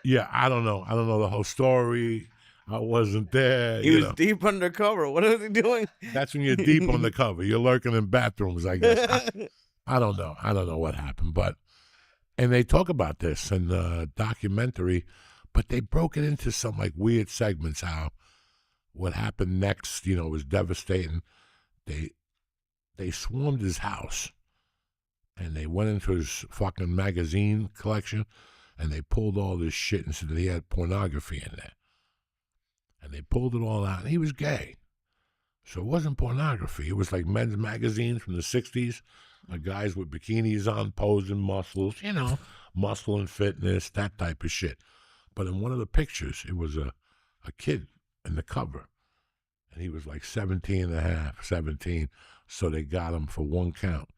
yeah, I don't know. I don't know the whole story. I wasn't there. He was deep undercover. What was he doing? That's when you're deep undercover. You're lurking in bathrooms, I guess. I don't know. I don't know what happened, and they talk about this in the documentary, but they broke it into some like weird segments. How what happened next, was devastating. They swarmed his house, and they went into his fucking magazine collection, and they pulled all this shit and said that he had pornography in there, and they pulled it all out. And he was gay, so it wasn't pornography. It was like men's magazines from the '60s. Guys with bikinis on, posing muscles, muscle and fitness, that type of shit. But in one of the pictures, it was a kid in the cover. And he was like 17 and a half, 17. So they got him for one count.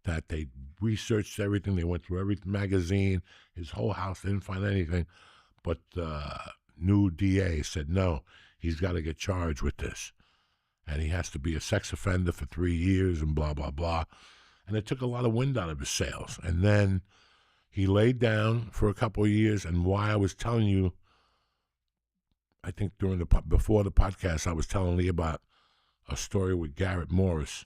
That they researched everything. They went through every magazine, his whole house. They didn't find anything. But the new DA said, no, he's got to get charged with this. And he has to be a sex offender for 3 years and blah, blah, blah. And it took a lot of wind out of his sails. And then he laid down for a couple of years. And why I was telling you, I think before the podcast, I was telling Lee about a story with Garrett Morris,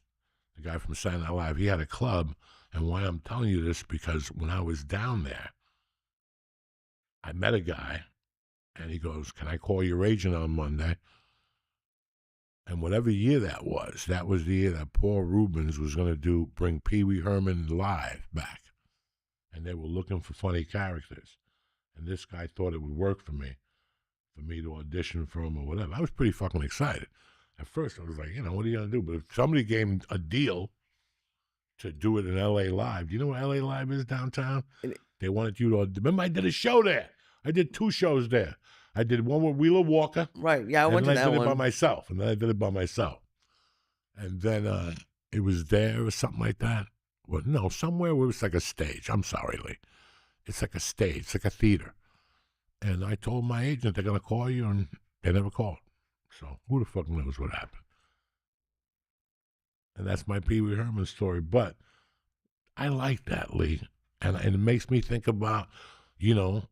the guy from Saturday Night Live. He had a club. And why I'm telling you this, because when I was down there, I met a guy. And he goes, can I call your agent on Monday? And whatever year that was the year that Paul Rubens was going to bring Pee Wee Herman live back. And they were looking for funny characters. And this guy thought it would work for me to audition for him or whatever. I was pretty fucking excited. At first, I was like, what are you going to do? But if somebody gave him a deal to do it in L.A. Live, do you know what L.A. Live is downtown? They wanted you to, remember I did a show there. I did 2 shows there. I did one with Wheeler Walker. Right, yeah, I went to that one. And I did it by myself, and then I did it by myself. And then it was there or something like that. Well, no, somewhere where it was like a stage. I'm sorry, Lee. it's like a stage, it's like a theater. And I told my agent they're going to call you, and they never called. So who the fuck knows what happened? And that's my Pee Wee Herman story. But I like that, Lee. And it makes me think about, you know,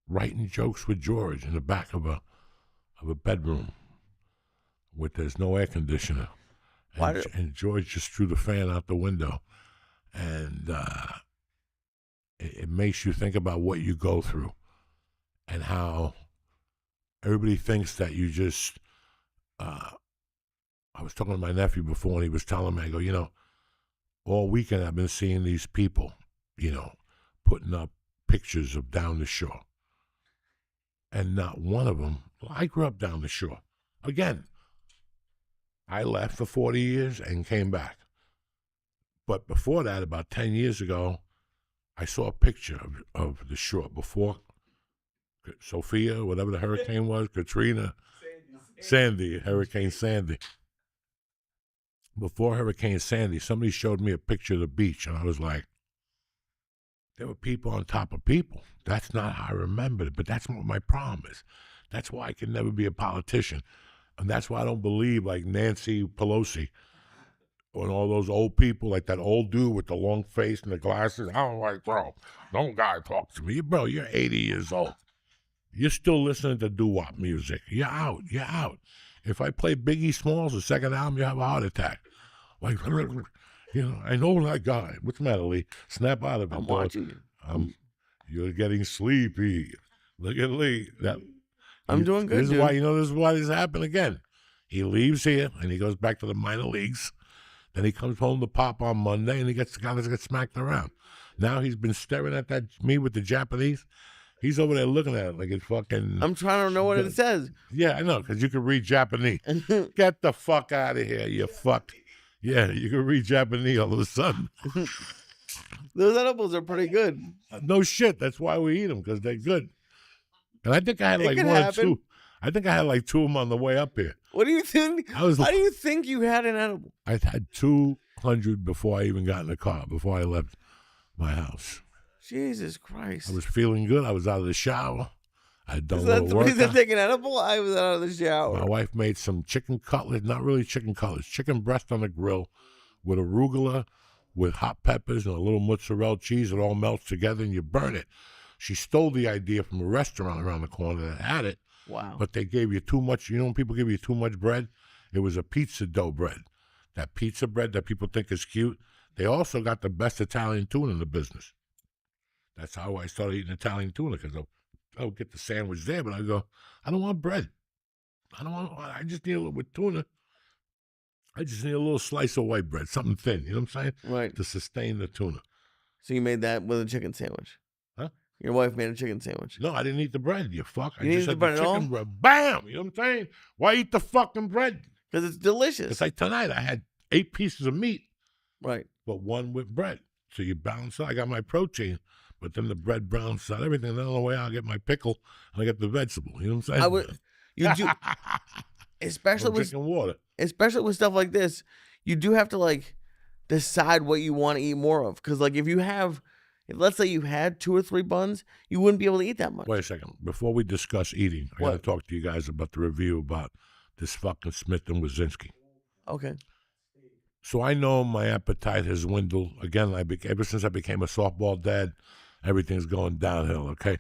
writing jokes with George in the back of a bedroom where there's no air conditioner. And George just threw the fan out the window. And it makes you think about what you go through and how everybody thinks that you just, I was talking to my nephew before, and he was telling me, I go, you know, all weekend I've been seeing these people, you know, putting up pictures of down the shore. And not one of them, I grew up down the shore. Again, I left for 40 years and came back. But before that, about 10 years ago, I saw a picture of the shore before Sophia, whatever the hurricane was, Katrina, Hurricane Sandy. Before Hurricane Sandy, somebody showed me a picture of the beach, and I was like, there were people on top of people. That's not how I remembered it, but that's what my problem is. That's why I can never be a politician. And that's why I don't believe like Nancy Pelosi and all those old people, like that old dude with the long face and the glasses. I don't like, bro, don't guy talk to me. Bro, you're 80 years old. You're still listening to doo-wop music. You're out. You're out. If I play Biggie Smalls, the second album, you have a heart attack. Like, you know, I know that guy. What's the matter, Lee? Snap out of it. I'm watching you. You're getting sleepy. Look at Lee. I'm doing good, This is why, you know, this is why this happened again. He leaves here, and he goes back to the minor leagues. Then he comes home to Pop on Monday, and he gets smacked around. Now he's been staring at me with the Japanese. He's over there looking at it like it's fucking... I'm trying to know what it says. Yeah, I know, because you can read Japanese. Get the fuck out of here, you fuck. Yeah, you can read Japanese all of a sudden. Those edibles are pretty good. No shit. That's why we eat them, because they're good. And I think I had like one or two. I think I had like 2 of them on the way up here. What do you think? How do you think you had an edible? I had 200 before I even got in the car, before I left my house. Jesus Christ. I was feeling good. I was out of the shower. I had done Is a that little the workout. reason take an edible? I was out of the shower. My wife made some chicken cutlets, not really chicken cutlets, chicken breast on the grill with arugula, with hot peppers and a little mozzarella cheese. It all melts together and you burn it. She stole the idea from a restaurant around the corner that had it. Wow. But they gave you too much. You know when people give you too much bread? It was a pizza dough bread. That pizza bread that people think is cute. They also got the best Italian tuna in the business. That's how I started eating Italian tuna, because I would get the sandwich there, but I go, I don't want bread. I just need a little with tuna. I just need a little slice of white bread, something thin, you know what I'm saying? Right. To sustain the tuna. So you made that with a chicken sandwich? Huh? Your wife made a chicken sandwich? No, I didn't eat the bread, you fuck. You I just didn't eat the had bread the at all? chicken bread. Bam! You know what I'm saying? Why eat the fucking bread? Because it's delicious. It's like tonight, I had 8 pieces of meat, right, but 1 with bread. So you balance out. I got my protein, but then the bread balances out everything. Then on the way out, I get my pickle and I get the vegetable. You know what I'm saying? You do, especially with drinking water. Especially with stuff like this, you do have to like decide what you want to eat more of. Because like if let's say you had 2 or 3 buns, you wouldn't be able to eat that much. Wait a second. Before we discuss eating, I got to What? talk to you guys about the review about this fucking Smith & Wazinski. Okay. So I know my appetite has dwindled. Again, ever since I became a softball dad, everything's going downhill, okay?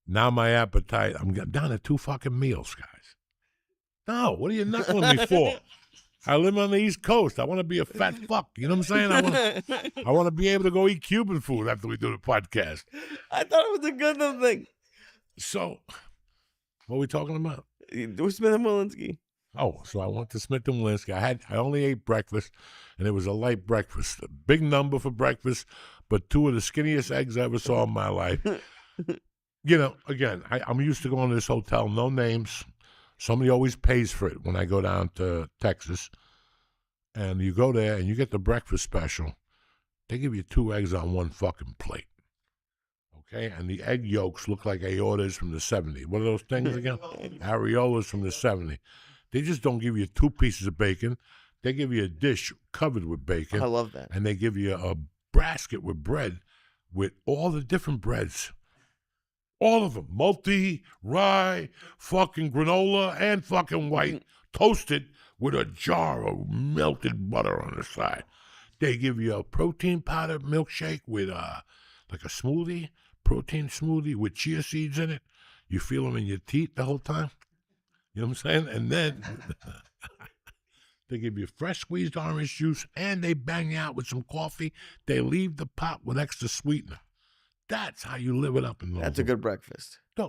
Now my appetite, I'm down to 2 fucking meals, guys. No, what are you knuckling me for? I live on the East Coast. I want to be a fat fuck. You know what I'm saying? I want to be able to go eat Cuban food after we do the podcast. I thought it was a good thing. So, what are we talking about? With Smith and Walensky. Oh, so I went to Smith & Walensky. I only ate breakfast, and it was a light breakfast. A big number for breakfast, but 2 of the skinniest eggs I ever saw in my life. You know, again, I'm used to going to this hotel, no names. Somebody always pays for it when I go down to Texas. And you go there, and you get the breakfast special. They give you 2 eggs on 1 fucking plate. Okay? And the egg yolks look like aortas from the 70s. What are those things again? Areolas from the 70s. They just don't give you 2 pieces of bacon. They give you a dish covered with bacon. I love that. And they give you a basket with bread with all the different breads. All of them. Multi, rye, fucking granola, and fucking white. Toasted with a jar of melted butter on the side. They give you a protein powder milkshake with like a smoothie, protein smoothie with chia seeds in it. You feel them in your teeth the whole time. You know what I'm saying? And then they give you fresh squeezed orange juice, and they bang you out with some coffee. They leave the pot with extra sweetener. That's how you live it up in those. That's a good breakfast. Who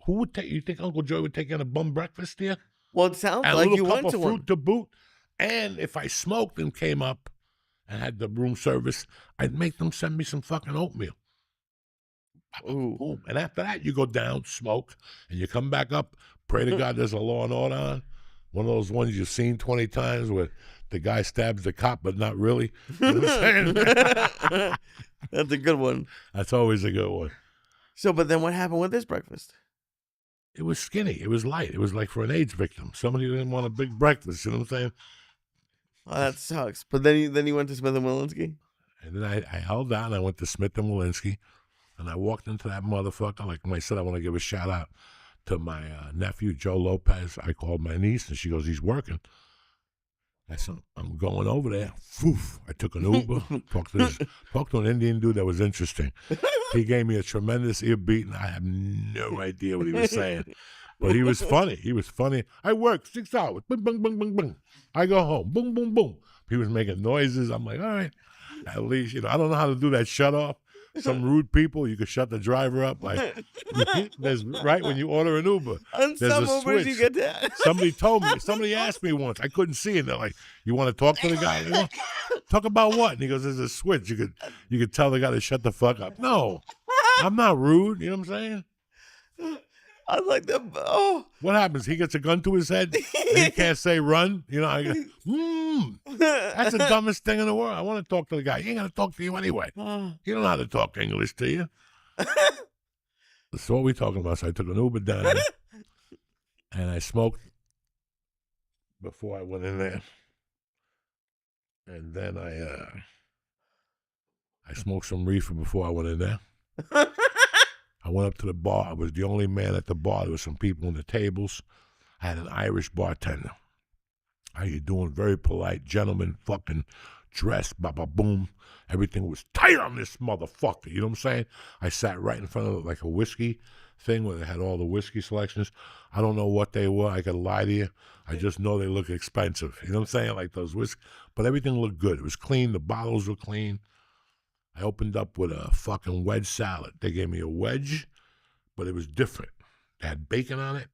would take? You think Uncle Joey would take in a bum breakfast here? Well, it sounds And like a you little cup went of to fruit one. to boot. And if I smoked and came up and had the room service, I'd make them send me some fucking oatmeal. Ooh. Boom. And after that, you go down, smoke, and you come back up. Pray to God there's a Law and Order on. One of those ones you've seen 20 times where the guy stabs the cop, but not really. You know what I'm saying? That's a good one. That's always a good one. So, but then what happened with this breakfast? It was skinny. It was light. It was like for an AIDS victim. Somebody didn't want a big breakfast. You know what I'm saying? Oh, that sucks. But then you went to Smith and Walensky? And then I held down. I went to Smith and Walensky, and I walked into that motherfucker. Like I said, I want to give a shout out to my nephew, Joe Lopez. I called my niece, and she goes, he's working. I said, I'm going over there. Foof. I took an Uber, talked to an Indian dude that was interesting. He gave me a tremendous ear beat, and I have no idea what he was saying. But he was funny. He was funny. I work 6 hours. Boom, boom, boom, boom, boom. I go home. Boom, boom, boom. He was making noises. I'm like, all right. At least, I don't know how to do that shut off. Some rude people, you could shut the driver up. Like, there's right when you order an Uber. On there's some a Ubers switch. you get that. Somebody asked me once. I couldn't see it. They're like, you want to talk to the guy? You know, talk about what? And he goes, there's a switch. You could tell the guy to shut the fuck up. No, I'm not rude. You know what I'm saying? I was like, oh. What happens? He gets a gun to his head and he can't say run. I go, that's the dumbest thing in the world. I want to talk to the guy. He ain't going to talk to you anyway. He don't know how to talk English to you. So what we talking about? So I took an Uber down there and I smoked before I went in there. And then I smoked some reefer before I went in there. I went up to the bar. I was the only man at the bar. There were some people on the tables. I had an Irish bartender. How you doing? Very polite gentleman, fucking dressed, boom. Everything was tight on this motherfucker. You know what I'm saying? I sat right in front of like a whiskey thing where they had all the whiskey selections. I don't know what they were. I could lie to you. I just know they look expensive. You know what I'm saying? Like those whiskey. But everything looked good. It was clean. The bottles were clean. I opened up with a fucking wedge salad. They gave me a wedge, but it was different. They had bacon on it,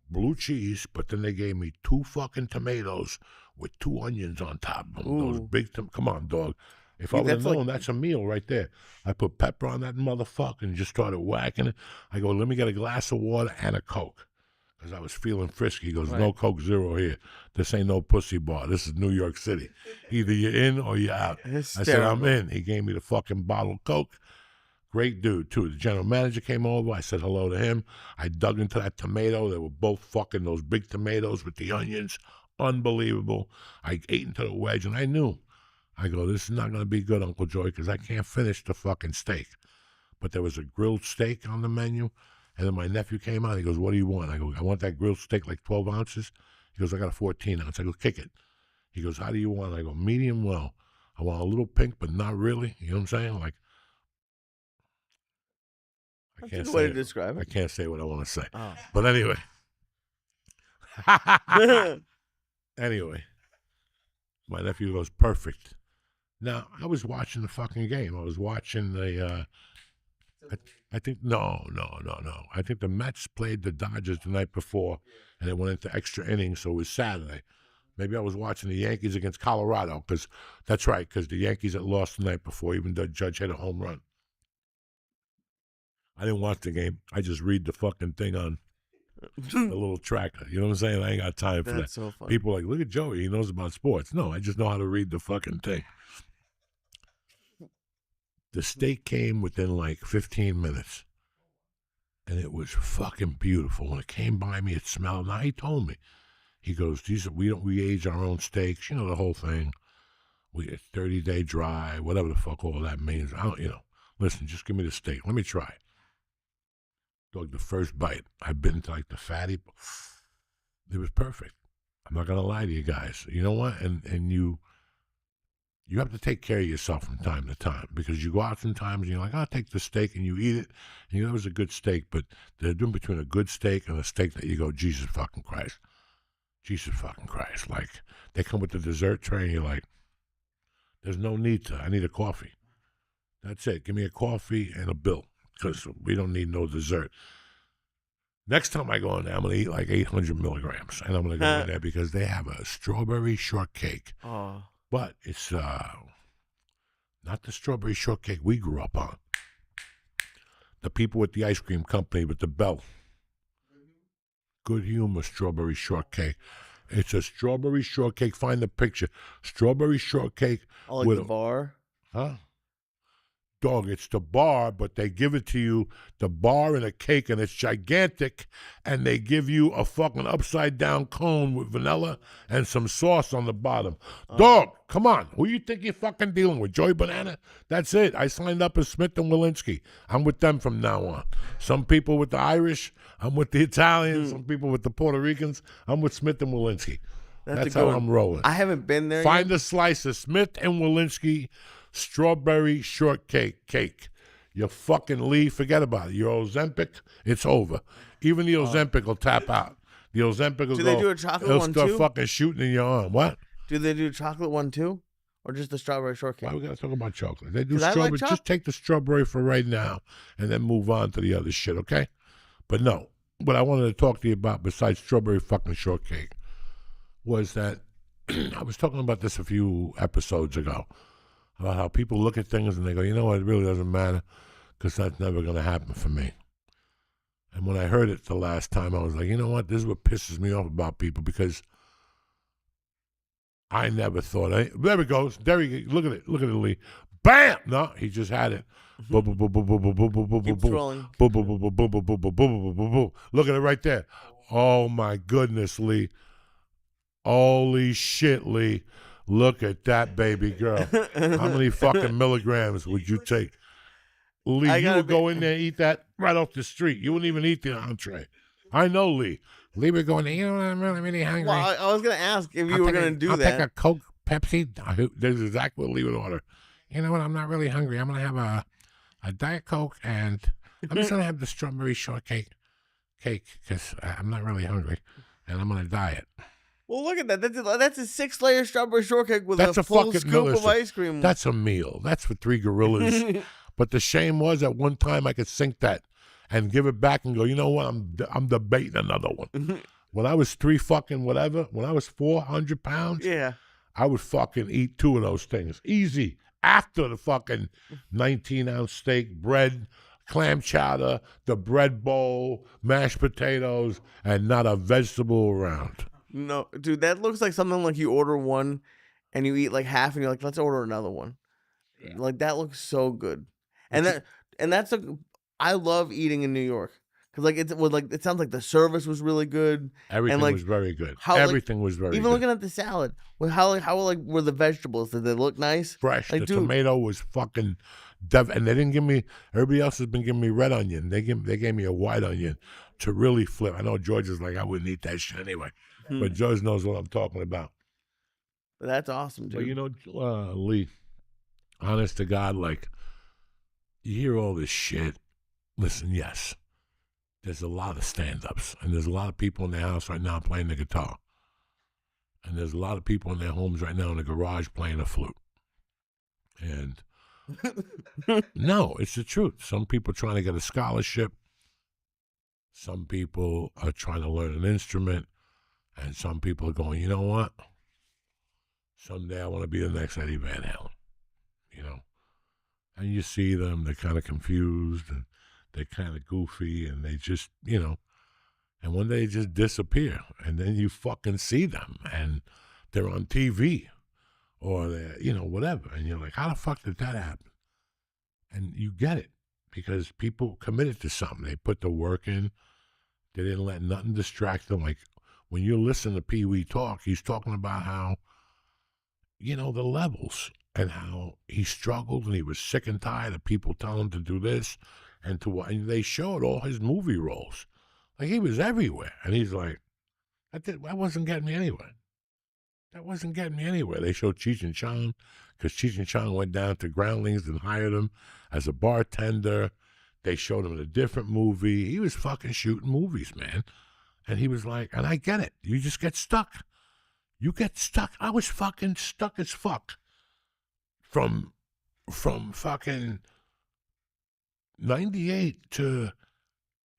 blue cheese, but then they gave me 2 fucking tomatoes with 2 onions on top of them. Those big, come on, dog. If I would have known, that's a meal right there. I put pepper on that motherfucker and just started whacking it. I go, let me get a glass of water and a Coke. Because I was feeling frisky. He goes, no Coke Zero here. This ain't no pussy bar. This is New York City. Either you're in or you're out. I said, I'm in. He gave me the fucking bottle of Coke. Great dude, too. The general manager came over. I said hello to him. I dug into that tomato. They were both fucking those big tomatoes with the onions. Unbelievable. I ate into the wedge, and I knew. I go, this is not going to be good, Uncle Joey, because I can't finish the fucking steak. But there was a grilled steak on the menu. And then my nephew came out. He goes, what do you want? I go, I want that grilled steak like 12 ounces. He goes, I got a 14 ounce. I go, kick it. He goes, how do you want? I go, medium well. I want a little pink, but not really. You know what I'm saying? Like, I can't say way to describe it. I can't say what I want to say. Oh. But anyway. Anyway. My nephew goes, perfect. Now, I was watching the fucking game. I was watching the... I think no. I think the Mets played the Dodgers the night before, and it went into extra innings, so it was Saturday. Maybe I was watching the Yankees against Colorado, because that's right, because the Yankees had lost the night before, even though Judge hit a home run. I didn't watch the game. I just read the fucking thing on the little tracker. You know what I'm saying? I ain't got time for that. So funny. People are like, look at Joey. He knows about sports. No, I just know how to read the fucking thing. The steak came within like 15 minutes, and it was fucking beautiful. When it came by me, it smelled. Now, he told me, he goes, we age our own steaks, the whole thing. We get 30-day dry, whatever the fuck all that means. I don't, Listen, just give me the steak. Let me try it. Dog, the first bite, I bit into like the fatty. It was perfect. I'm not gonna lie to you guys. You know what? And you have to take care of yourself from time to time because you go out sometimes and you're like, I'll take the steak, and you eat it, and you know it was a good steak, but there's a difference between a good steak and a steak that you go, Jesus fucking Christ. Jesus fucking Christ. Like, they come with the dessert tray and you're like, there's no need to. I need a coffee. That's it. Give me a coffee and a bill because we don't need no dessert. Next time I go in there, I'm going to eat like 800 milligrams, and I'm going to go in there because they have a strawberry shortcake. Oh. But it's not the strawberry shortcake we grew up on. The people with the ice cream company with the bell. Good Humor strawberry shortcake. It's a strawberry shortcake. Find the picture. Strawberry shortcake. Oh, like with the bar? Huh? Dog, it's the bar, but they give it to you, the bar and a cake, and it's gigantic, and they give you a fucking upside-down cone with vanilla and some sauce on the bottom. Dog, come on. Who you think you're fucking dealing with? Joey Banana? That's it. I signed up as Smith & Walensky. I'm with them from now on. Some people with the Irish, I'm with the Italians. Some people with the Puerto Ricans, I'm with Smith & Walensky. That's how I'm rolling. I haven't been there Find yet. a slice of Smith & Walensky strawberry shortcake cake. You fucking Lee, forget about it. Your Ozempic, it's over. Even the Ozempic will tap out. The Ozempic will Do go. they do a chocolate it'll one start too? fucking shooting in your arm. What? Do they do a chocolate one too? Or just the strawberry shortcake? Why we gotta talk about chocolate? They do 'Cause I like strawberry. choc- Just take the strawberry for right now and then move on to the other shit, okay? But no, what I wanted to talk to you about besides strawberry fucking shortcake was that I was talking about this a few episodes ago. About how people look at things and they go, you know what, it really doesn't matter because that's never going to happen for me. And when I heard it the last time, I was like, you know what, this is what pisses me off about people because I never thought, there it goes, there he goes, look at it, Lee. Bam! No, he just had it. Boom, boom, boom, boom, boom, boom, boom, boom, boom, Keep boom, scrolling. boom, boom, boom, boom, boom, boom, boom, boom, boom, boom, boom. Look at it right there. Oh my goodness, Lee. Holy shit, Lee. Look at that baby girl. How many fucking milligrams would you take? Lee, you would go in there and eat that right off the street. You wouldn't even eat the entree. I know, Lee. Lee would go in there, you know what, I'm really, really hungry. Well, I was going to ask if you were going to do I'll that. take a Coke, Pepsi. There's exactly what Lee would order. You know what, I'm not really hungry. I'm going to have a Diet Coke, and I'm just going to have the strawberry shortcake cake because I'm not really hungry, and I'm going to diet. Well, look at that. That's a 6-layer strawberry shortcake with That's a full fucking scoop of ice cream. That's a meal. That's for 3 gorillas. But the shame was at one time I could sink that and give it back and go, you know what? I'm debating another one. When I was 3 fucking whatever, when I was 400 pounds, Yeah. I would fucking eat 2 of those things. Easy. After the fucking 19-ounce steak, bread, clam chowder, the bread bowl, mashed potatoes, and not a vegetable around. No, dude, that looks like something like you order one and you eat like half and you're like, let's order another one. Yeah. Like that looks so good. I love eating in New York. Cause like it sounds like the service was really good. Everything like, was very good. how, Everything was very even good. looking at the salad, how were the vegetables? Did they look nice? Fresh. Like, The dude, tomato was fucking and they didn't give me, everybody else has been giving me red onion. They gave me a white onion to really flip. I know George is like, I wouldn't eat that shit anyway. But George knows what I'm talking about. That's awesome, dude. But you know, Lee, honest to God, like, you hear all this shit. Listen, yes, there's a lot of stand-ups, and there's a lot of people in their house right now playing the guitar. And there's a lot of people in their homes right now in the garage playing the flute. And no, it's the truth. Some people are trying to get a scholarship. Some people are trying to learn an instrument. And some people are going, you know what? Someday I want to be the next Eddie Van Halen, you know? And you see them, they're kind of confused, and they're kind of goofy, and they just, you know, and one day they just disappear. And then you fucking see them, and they're on TV, or they're, you know, whatever. And you're like, how the fuck did that happen? And you get it, because people committed to something. They put the work in. They didn't let nothing distract them. Like, when you listen to Pee Wee talk, he's talking about how, you know, the levels. and how he struggled and he was sick and tired of people telling him to do this and and they showed all his movie roles. Like he was everywhere. And he's like, that wasn't getting me anywhere. That wasn't getting me anywhere. They showed Cheech and Chong because Cheech and Chong went down to Groundlings and hired him as a bartender. They showed him in a different movie. He was fucking shooting movies, man. And he was like, and I get it. You just get stuck. You get stuck. I was fucking stuck as fuck. From fucking 98 to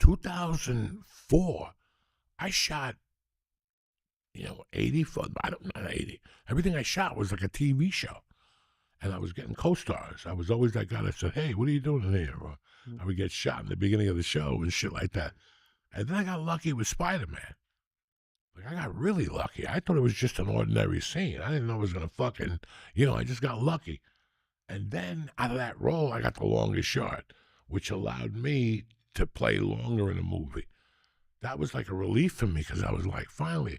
2004, I shot, 80, not 80. Everything I shot was like a TV show. And I was getting co-stars. I was always that guy that said, hey, what are you doing in here? Or I would get shot in the beginning of the show and shit like that. And then I got lucky with Spider-Man. Like, I got really lucky. I thought it was just an ordinary scene. I didn't know it was going to fucking, I just got lucky. And then out of that role, I got the longest shot, which allowed me to play longer in a movie. That was like a relief for me because I was like, finally,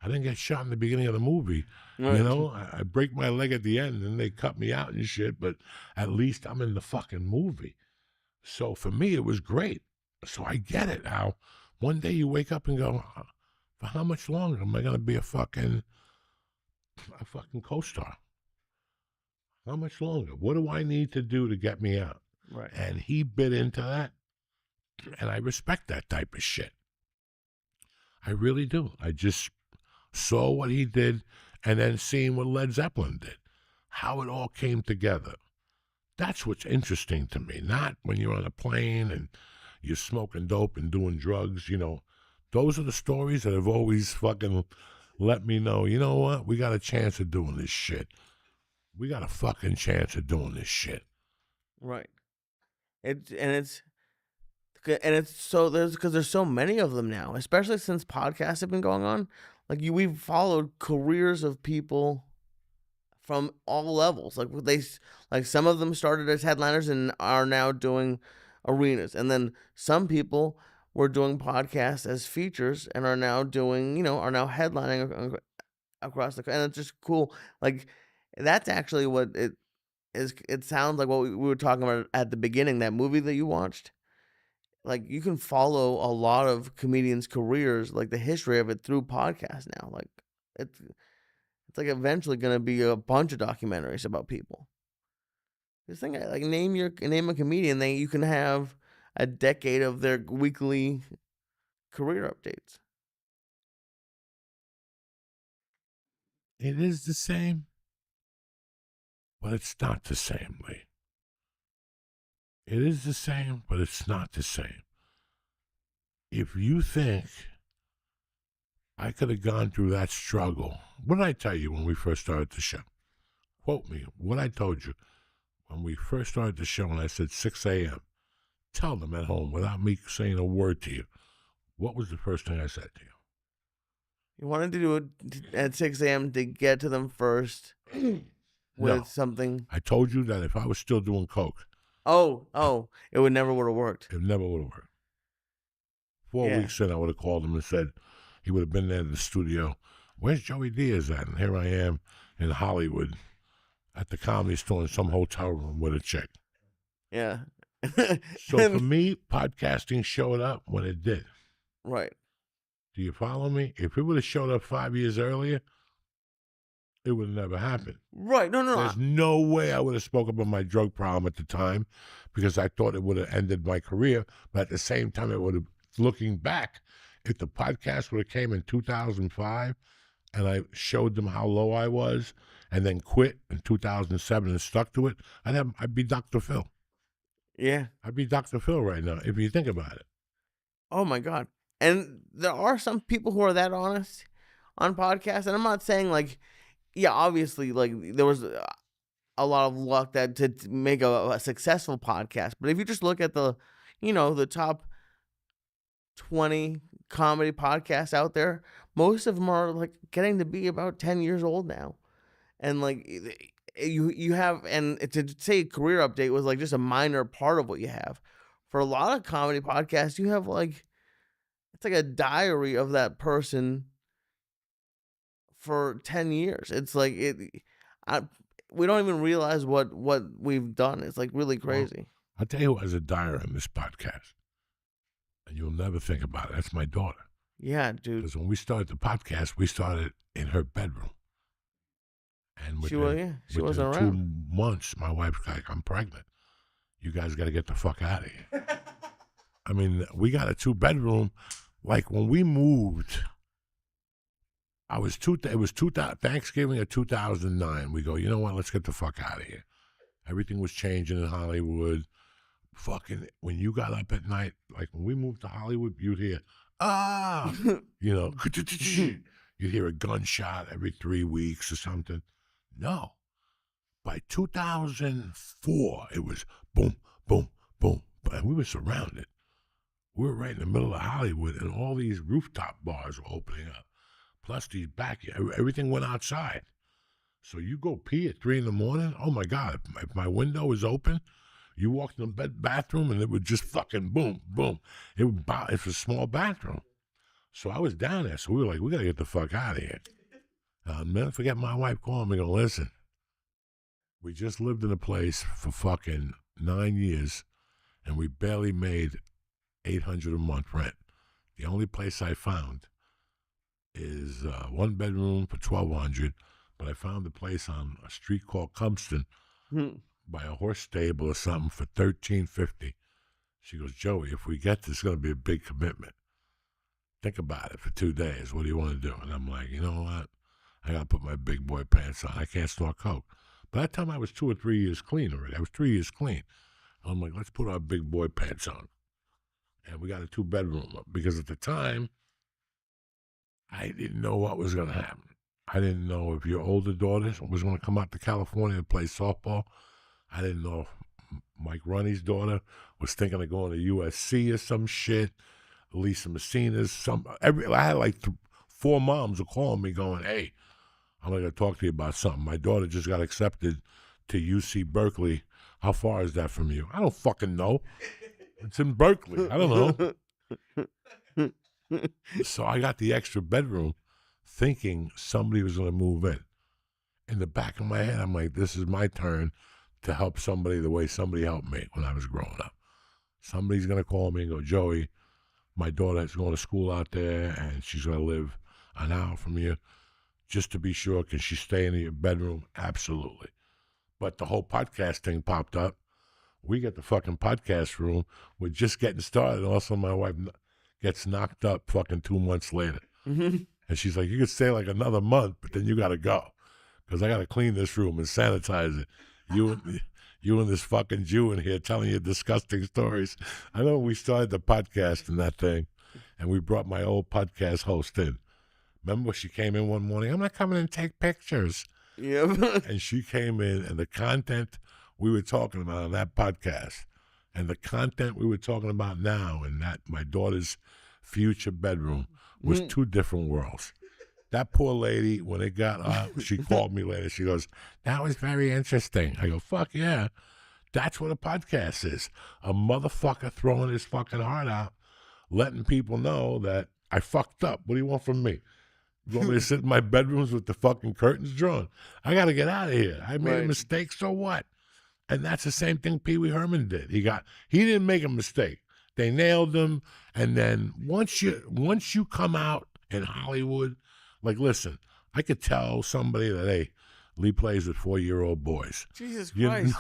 I didn't get shot in the beginning of the movie. Right. I break my leg at the end and they cut me out and shit, but at least I'm in the fucking movie. So for me, it was great. So I get it now. One day you wake up and go, for how much longer am I going to be a fucking co-star? How much longer? What do I need to do to get me out? Right. And he bit into that. And I respect that type of shit. I really do. I just saw what he did and then seeing what Led Zeppelin did, how it all came together. That's what's interesting to me, not when you're on a plane and you're smoking dope and doing drugs, Those are the stories that have always fucking let me know, you know what? We got a chance of doing this shit. We got a fucking chance of doing this shit. Right. It's so because there's so many of them now, especially since podcasts have been going on. Like we've followed careers of people from all levels. Like some of them started as headliners and are now doing arenas, and then some people were doing podcasts as features and are now doing, are now headlining across the. And it's just cool. Like that's actually what it is. It sounds like what we were talking about at the beginning. That movie that you watched. Like you can follow a lot of comedians' careers, like the history of it through podcasts now. Like it's like eventually going to be a bunch of documentaries about people. Just think, like name a comedian, then you can have a decade of their weekly career updates. It is the same, but it's not the same, Lee. It is the same, but it's not the same. If you think I could have gone through that struggle, what did I tell you when we first started the show? Quote me, what I told you when we first started the show and I said 6 a.m. Tell them at home without me saying a word to you. What was the first thing I said to you? You wanted to do it at 6 a.m. to get to them first with something. I told you that if I was still doing coke. Oh, it would never would have worked. It never would have worked. 4 weeks in, I would have called him and said he would have been there in the studio. Where's Joey Diaz at? And here I am in Hollywood at the Comedy Store in some hotel room with a chick. Yeah. So for me, podcasting showed up when it did. Right. Do you follow me? If it would have showed up 5 years earlier, it would have never happened. Right. No. There's no way I would have spoke about my drug problem at the time because I thought it would have ended my career. But at the same time, it would have, looking back, if the podcast would have came in 2005 and I showed them how low I was and then quit in 2007 and stuck to it, I'd be Dr. Phil. Yeah. I'd be Dr. Phil right now, if you think about it. Oh, my God. And there are some people who are that honest on podcasts. And I'm not saying, like, yeah, obviously, like, there was a lot of luck to make a successful podcast. But if you just look at the top 20 comedy podcasts out there, most of them are, like, getting to be about 10 years old now. And, like, you have, and to say career update was, like, just a minor part of what you have. For a lot of comedy podcasts, you have, like, it's like a diary of that person for 10 years. It's like we don't even realize what we've done. It's like really crazy. I'll tell you who has a diary on this podcast, and you'll never think about it. That's my daughter. Yeah, dude. Because when we started the podcast, we started in her bedroom. And She within wasn't 2 around. months, my wife's like, I'm pregnant. You guys got to get the fuck out of here. I mean, we got a 2-bedroom. Like when we moved, it was Thanksgiving of 2009. We go, you know what? Let's get the fuck out of here. Everything was changing in Hollywood. Fucking, when you got up at night, like when we moved to Hollywood, you'd hear, you know, you'd hear a gunshot every 3 weeks or something. No. By 2004, it was boom, boom, boom. And we were surrounded. We were right in the middle of Hollywood, and all these rooftop bars were opening up. Plus these everything went outside. So you go pee at 3 a.m. Oh my God! If my window was open, you walked in the bathroom, and it would just fucking boom, boom. It's a small bathroom. So I was down there. So we were like, we gotta get the fuck out of here. I'll never forget my wife calling me, going, listen, we just lived in a place for fucking 9 years, and we barely made $800 a month rent. The only place I found is 1 bedroom for $1,200, but I found a place on a street called Compton by a horse stable or something for $1,350. She goes, Joey, if we get this, it's going to be a big commitment. Think about it for 2 days. What do you want to do? And I'm like, you know what? I got to put my big boy pants on. I can't snort coke. By that time, I was 2 or 3 years clean already. I was 3 years clean. I'm like, let's put our big boy pants on. And we got a 2-bedroom because at the time, I didn't know what was going to happen. I didn't know if your older daughter was going to come out to California and play softball. I didn't know if Mike Ronnie's daughter was thinking of going to USC or some shit. Lisa Messina's I had like 4 moms were calling me going, hey, I'm going to talk to you about something. My daughter just got accepted to UC Berkeley. How far is that from you? I don't fucking know. It's in Berkeley. I don't know. So I got the extra bedroom thinking somebody was going to move in. In the back of my head, I'm like, this is my turn to help somebody the way somebody helped me when I was growing up. Somebody's going to call me and go, Joey, my daughter's going to school out there and she's going to live an hour from you. Just to be sure, can she stay in your bedroom? Absolutely. But the whole podcast thing popped up. We get the fucking podcast room. We're just getting started. And also my wife gets knocked up fucking 2 months later. And she's like, you could stay like another month, but then you got to go. Because I got to clean this room and sanitize it. You and this fucking Jew in here telling you disgusting stories. I know we started the podcast and that thing, and we brought my old podcast host in. Remember she came in one morning, I'm not coming and take pictures. Yeah. And she came in, and the content we were talking about on that podcast and the content we were talking about now in that my daughter's future bedroom was 2 different worlds. That poor lady, when it got up, she called me later. She goes, that was very interesting. I go, fuck yeah. That's what a podcast is. A motherfucker throwing his fucking heart out, letting people know that I fucked up. What do you want from me? You want me to sit in my bedrooms with the fucking curtains drawn? I got to get out of here. I made a mistake, so what? And that's the same thing Pee Wee Herman did. He didn't make a mistake. They nailed him. And then once you come out in Hollywood, like, listen, I could tell somebody that, hey, Lee plays with 4-year-old boys. Jesus Christ.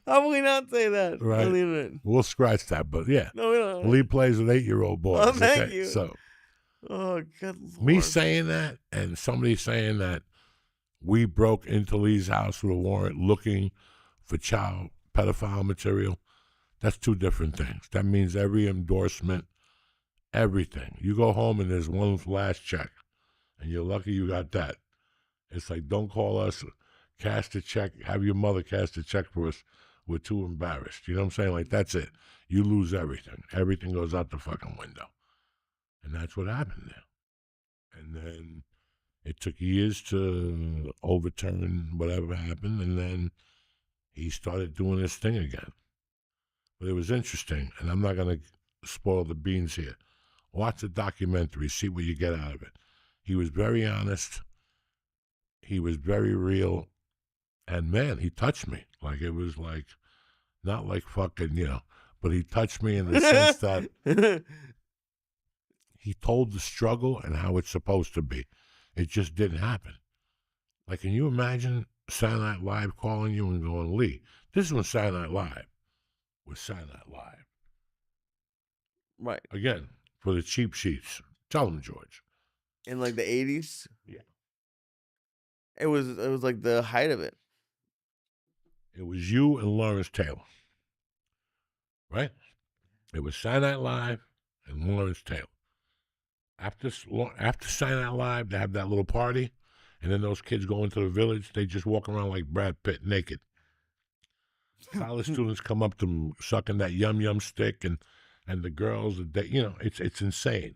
How will we not say that? Right. We'll scratch that, but yeah. No, we don't. Lee plays with 8-year-old boys. Oh, thank you. So, oh, good Lord. Me saying that and somebody saying that we broke into Lee's house with a warrant looking for child pedophile material, that's 2 different things. That means every endorsement, everything. You go home and there's one last check, and you're lucky you got that. It's like, don't call us, cash the check, have your mother cash the check for us. We're too embarrassed. You know what I'm saying? Like, that's it. You lose everything. Everything goes out the fucking window. And that's what happened there. And then it took years to overturn whatever happened, and then he started doing this thing again. But it was interesting, and I'm not going to spoil the beans here. Watch the documentary, see what you get out of it. He was very honest. He was very real. And man, he touched me. Like it was like, not like fucking, but he touched me in the sense that he told the struggle and how it's supposed to be. It just didn't happen. Like, can you imagine Saturday Night Live calling you and going, Lee, this is when Saturday Night Live was Saturday Night Live. Right. Again, for the cheap sheets. Tell them, George. In like the 80s? Yeah. It was like the height of it. It was you and Lawrence Taylor. Right? It was Saturday Night Live and Lawrence Taylor. After Saturday Night Live, they have that little party, and then those kids go into the village. They just walk around like Brad Pitt, naked. College students come up to them sucking that yum stick, and the girls, it's insane.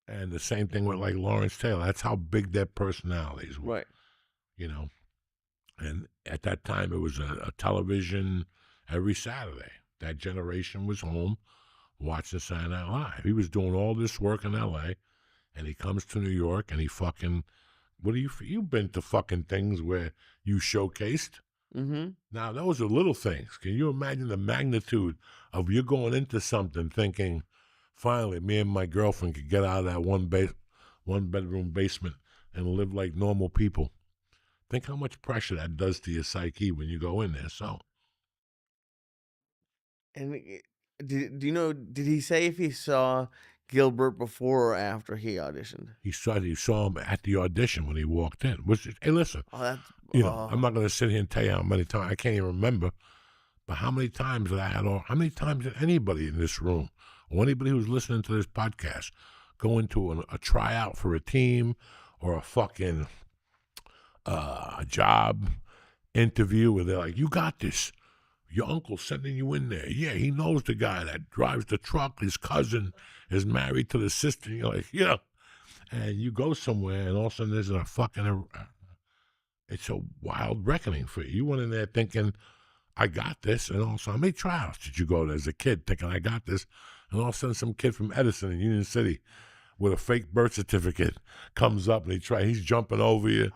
And the same thing with like Lawrence Taylor. That's how big their personalities were. Right. And at that time, it was a television every Saturday. That generation was home watching Saturday Night Live. He was doing all this work in L.A., and he comes to New York, and he fucking, you've been to fucking things where you showcased. Mm-hmm. Now, those are little things. Can you imagine the magnitude of you going into something thinking, finally, me and my girlfriend could get out of that one bedroom basement and live like normal people? Think how much pressure that does to your psyche when you go in there. So, And do you know, did he say if he saw Gilbert before or after he auditioned? he saw him at the audition when he walked in. Hey, listen, Oh, that's... I'm not going to sit here and tell you how many times, I can't even remember, but how many times how many times did anybody in this room, or anybody who's listening to this podcast, go into a tryout for a team or a fucking a job interview where they're like, you got this. Your uncle's sending you in there. Yeah, he knows the guy that drives the truck. His cousin is married to the sister. You're like, and you go somewhere and all of a sudden there's a fucking, it's a wild reckoning for you. You went in there thinking, I got this. And also, how many tryouts did you go to as a kid thinking, I got this? And all of a sudden some kid from Edison in Union City with a fake birth certificate comes up and he's jumping over you.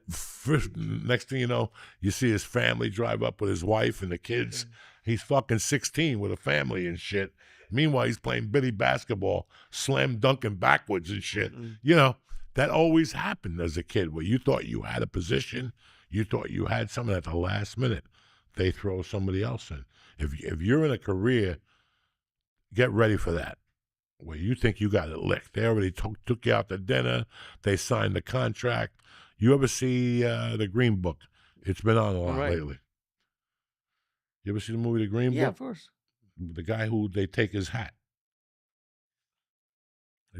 First, next thing you know, you see his family drive up with his wife and the kids. He's fucking 16 with a family and shit. Meanwhile, he's playing bitty basketball, slam dunking backwards and shit. That always happened as a kid where you thought you had a position, you thought you had something at the last minute. They throw somebody else in. If you're in a career, get ready for that. Where you think you got it licked. They already took you out to dinner. They signed the contract. You ever see The Green Book? It's been on a lot lately. You ever see the movie The Green Book? Yeah, of course. The guy who they take his hat.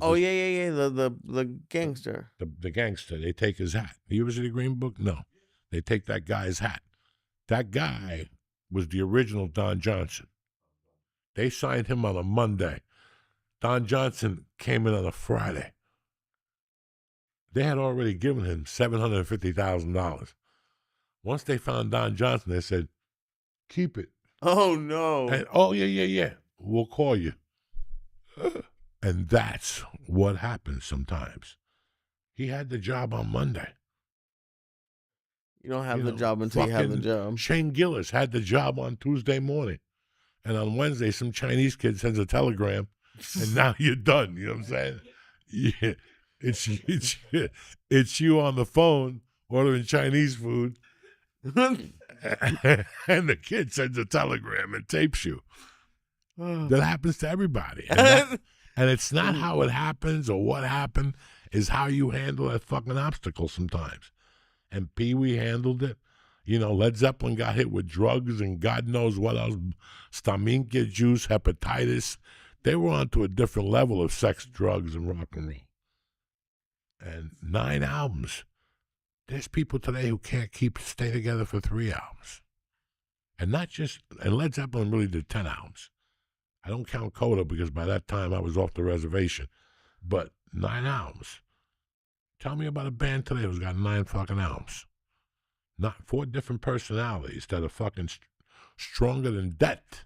Yeah. The gangster. The gangster. They take his hat. You ever see The Green Book? No. They take that guy's hat. That guy was the original Don Johnson. They signed him on a Monday. Don Johnson came in on a Friday. They had already given him $750,000. Once they found Don Johnson, they said, keep it. Oh, no. And, yeah. We'll call you. And that's what happens sometimes. He had the job on Monday. You don't have the job until you have the job. Shane Gillis had the job on Tuesday morning. And on Wednesday, some Chinese kid sends a telegram, and now you're done. You know what I'm saying? Yeah. It's you on the phone ordering Chinese food, and the kid sends a telegram and tapes you. That happens to everybody, and it's not how it happens or what happened. Is how you handle that fucking obstacle sometimes. And Pee Wee handled it. Led Zeppelin got hit with drugs and God knows what else, Staminka juice, hepatitis. They were on to a different level of sex, drugs, and rock and roll. And 9 albums. There's people today who can't stay together for 3 albums. And Led Zeppelin really did 10 albums. I don't count Coda because by that time I was off the reservation. But 9 albums. Tell me about a band today who's got 9 fucking albums. Not 4 different personalities that are fucking stronger than death.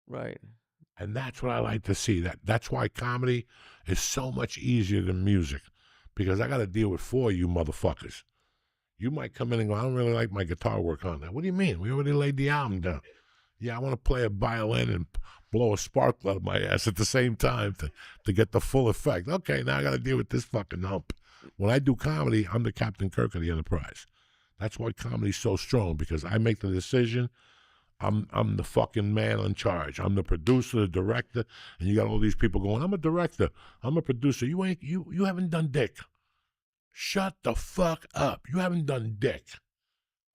Right. And that's what I like to see. That's why comedy is so much easier than music. because I got to deal with 4 of you motherfuckers. You might come in and go, I don't really like my guitar work on that. What do you mean? We already laid the album down. Yeah, I want to play a violin and blow a sparkle out of my ass at the same time to get the full effect. Okay, now I got to deal with this fucking hump. When I do comedy, I'm the Captain Kirk of the enterprise. That's why comedy's so strong, because I make the decision. I'm the fucking man in charge. I'm the producer, the director, and you got all these people going, I'm a director, I'm a producer. You haven't done dick. Shut the fuck up. You haven't done dick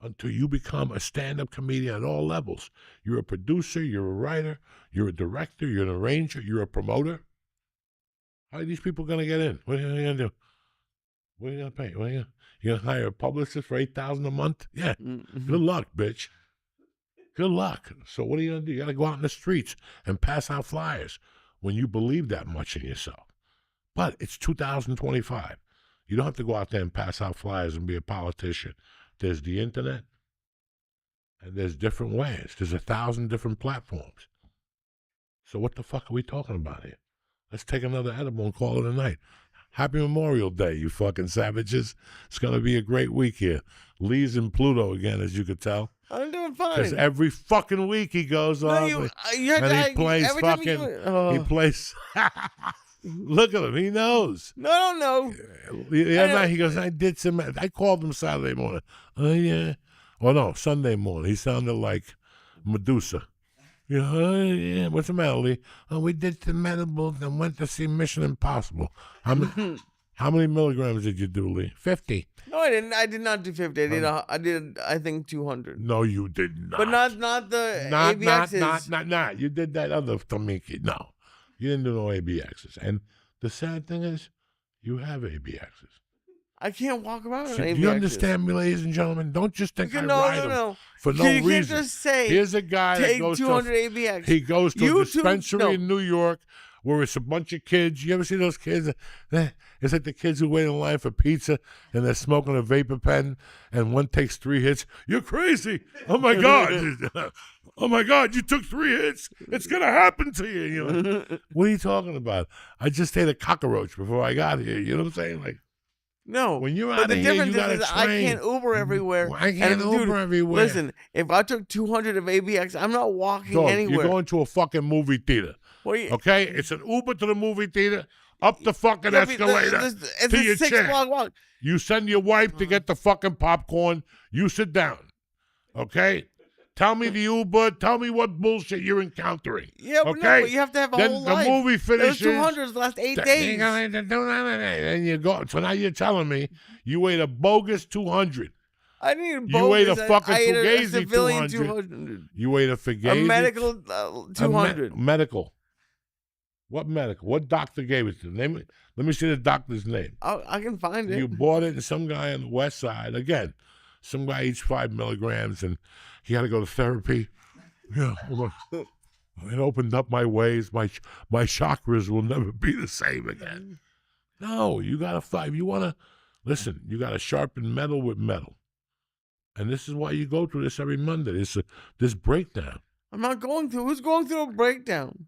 until you become a stand-up comedian at all levels. You're a producer, you're a writer, you're a director, you're an arranger, you're a promoter. How are these people going to get in? What are you going to do? What are you going to pay? You going to hire a publicist for $8,000 a month? Yeah. Good luck, bitch. Good luck. So what are you going to do? You got to go out in the streets and pass out flyers when you believe that much in yourself. But it's 2025. You don't have to go out there and pass out flyers and be a politician. There's the internet, and there's different ways. There's 1,000 different platforms. So what the fuck are we talking about here? Let's take another edible and call it a night. Happy Memorial Day, you fucking savages. It's going to be a great week here. Lee's in Pluto again, as you could tell. I'm doing fine. Because every fucking week he goes on. And he plays fucking... He plays... Look at him. He knows. No, I don't know. Yeah, he goes, I called him Saturday morning. Oh, yeah. Oh, no, Sunday morning. He sounded like Medusa. You know, oh, yeah. What's the matter, Lee? Oh, we did some edibles and went to see Mission Impossible. How many milligrams did you do, Lee? 50. No, I didn't. I did not do 50. I did. I think 200. No, you did not. But not the ABXs. Not. You did that other Tamiki. No. You didn't do no ABXs. And the sad thing is, you have ABXs. I can't walk around with ABXs. Do you understand me, ladies and gentlemen? Don't just think I ride them for no reason. You can't just say, here's a guy that goes 200 ABXs. He goes to a dispensary in New York where it's a bunch of kids. You ever see those kids? It's like the kids who wait in line for pizza and they're smoking a vapor pen and one takes 3 hits. You're crazy. Oh, my God. Oh, my God, you took 3 hits. It's going to happen to you. You know? What are you talking about? I just ate a cockroach before I got here. You know what I'm saying? Like, no. When you're out of here, you got to train. I can't Uber everywhere. I can't Uber everywhere. Listen, if I took 200 of ABX, I'm not walking anywhere. You're going to a fucking movie theater. Okay? It's an Uber to the movie theater, up the fucking escalator to your chair. 6-block walk. You send your wife to get the fucking popcorn. You sit down. Okay? Tell me the Uber. Tell me what bullshit you're encountering. Yeah, but okay? No, but you have to have a whole life. Then the movie finishes. Those 200s last 8 days. And you go. So now you're telling me you ate a bogus 200. I didn't eat bogus. You ate a fucking Fugazi Fugazi 200. You ate a Fugazi. A medical 200. Medical. What medical? What doctor gave it to you? Let me see the doctor's name. I can find it. You bought it to some guy on the west side. Again, some guy eats 5 milligrams and he had to go to therapy. Yeah, it opened up my ways. My chakras will never be the same again. No, you got to fight. You want to, listen, you got to sharpen metal with metal. And this is why you go through this every Monday, this breakdown. I'm not going through. Who's going through a breakdown?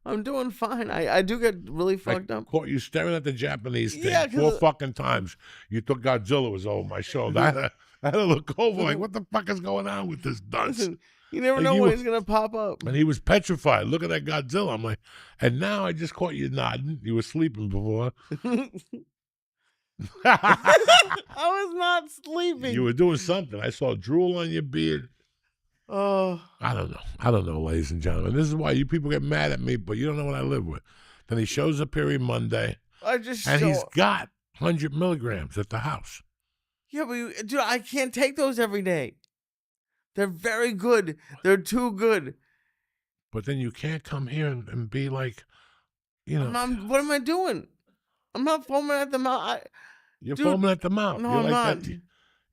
I'm doing fine. I do get really fucked up. Caught you staring at the Japanese thing 4 fucking times. You thought Godzilla was over my shoulder. I had to look over like, what the fuck is going on with this dunce? Listen, you never know when he's going to pop up. And he was petrified. Look at that Godzilla. I'm like, and now I just caught you nodding. You were sleeping before. I was not sleeping. You were doing something. I saw drool on your beard. Oh, I don't know, ladies and gentlemen. This is why you people get mad at me, but you don't know what I live with. Then he shows up here Monday, he's got 100 milligrams at the house. Yeah, but dude, I can't take those every day. They're very good. They're too good. But then you can't come here and be like, you know. What am I doing? I'm not foaming at the mouth. You're foaming at the mouth. No, you're I'm like not. That.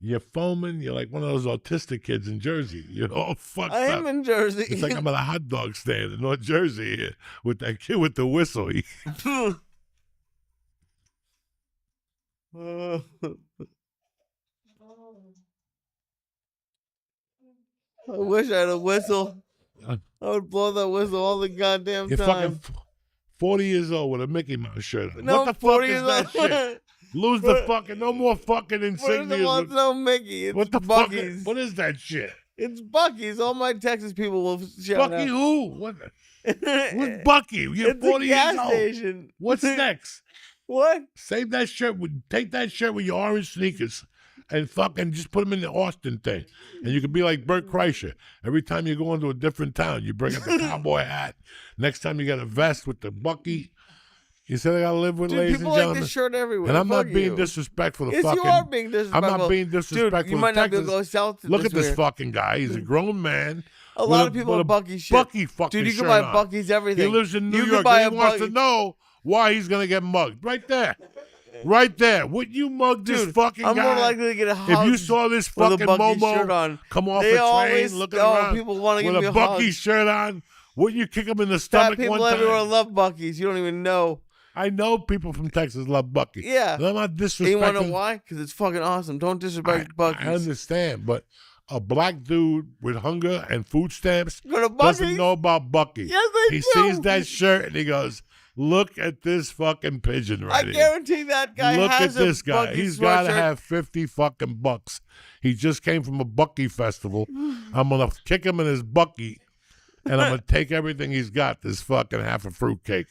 You're foaming. You're like one of those autistic kids in Jersey. You're all fucked up. I am in Jersey. It's like I'm at a hot dog stand in North Jersey here with that kid with the whistle. I wish I had a whistle. I would blow that whistle all the goddamn You're time. fucking 40 years old with a Mickey Mouse shirt on. No, what the fuck is that shit? Lose the fucking, no more fucking First of all, insignias. it's no Mickey. It's What the Buc-ee's. fuck? What is that shit? It's Buc-ee's. All my Texas people will shout Bucky out. who? What? Who's Bucky? You're It's 40 a years gas old. station. What's next? What? Save that shirt. Take that shirt with your orange sneakers and fucking just put them in the Austin thing. And you can be like Bert Kreischer. Every time you go into a different town, you bring up the cowboy hat. Next time you got a vest with the Bucky. You said I got to live with, Dude, ladies people and like gentlemen. this shirt everywhere. And I'm not Fuck being you. disrespectful to Yes, fucking. you are being disrespectful. I'm not being disrespectful Dude, you to might not be able to Texas. go south Look at this year. fucking guy. He's a grown man. A with lot of people with have Bucky shit. Bucky fucking Dude, you can shirt buy on. Bucky's everything. He lives in New You York. can buy And a he wants to Buc-ee. know why he's gonna get mugged. Right there. Right there. Would you mug this Dude, fucking I'm guy? more likely to get a hug If you saw this with a fucking Bucky shirt Momo on. come off They a train always- looking oh, around people wanna give with me a a Bucky hug. shirt on, wouldn't you kick him in the Fat stomach people one everywhere time? love Bucky's. You don't even know. I know people from Texas love Bucky. Yeah. And I'm not And you want to know disrespecting. why? Because it's fucking awesome. Don't disrespect Bucky's. I understand, but a black dude with hunger and food stamps Go to doesn't Bucky's? know about Bucky. Yes, I He do. sees that shirt and he goes, "Look at this fucking pigeon I right here. guarantee that guy Look at has this a guy. Bucky He's got to sweatshirt. have 50 fucking bucks. He just came from a Bucky festival. I'm going to kick him in his Bucky, and I'm going to take everything he's got, this fucking half a fruitcake.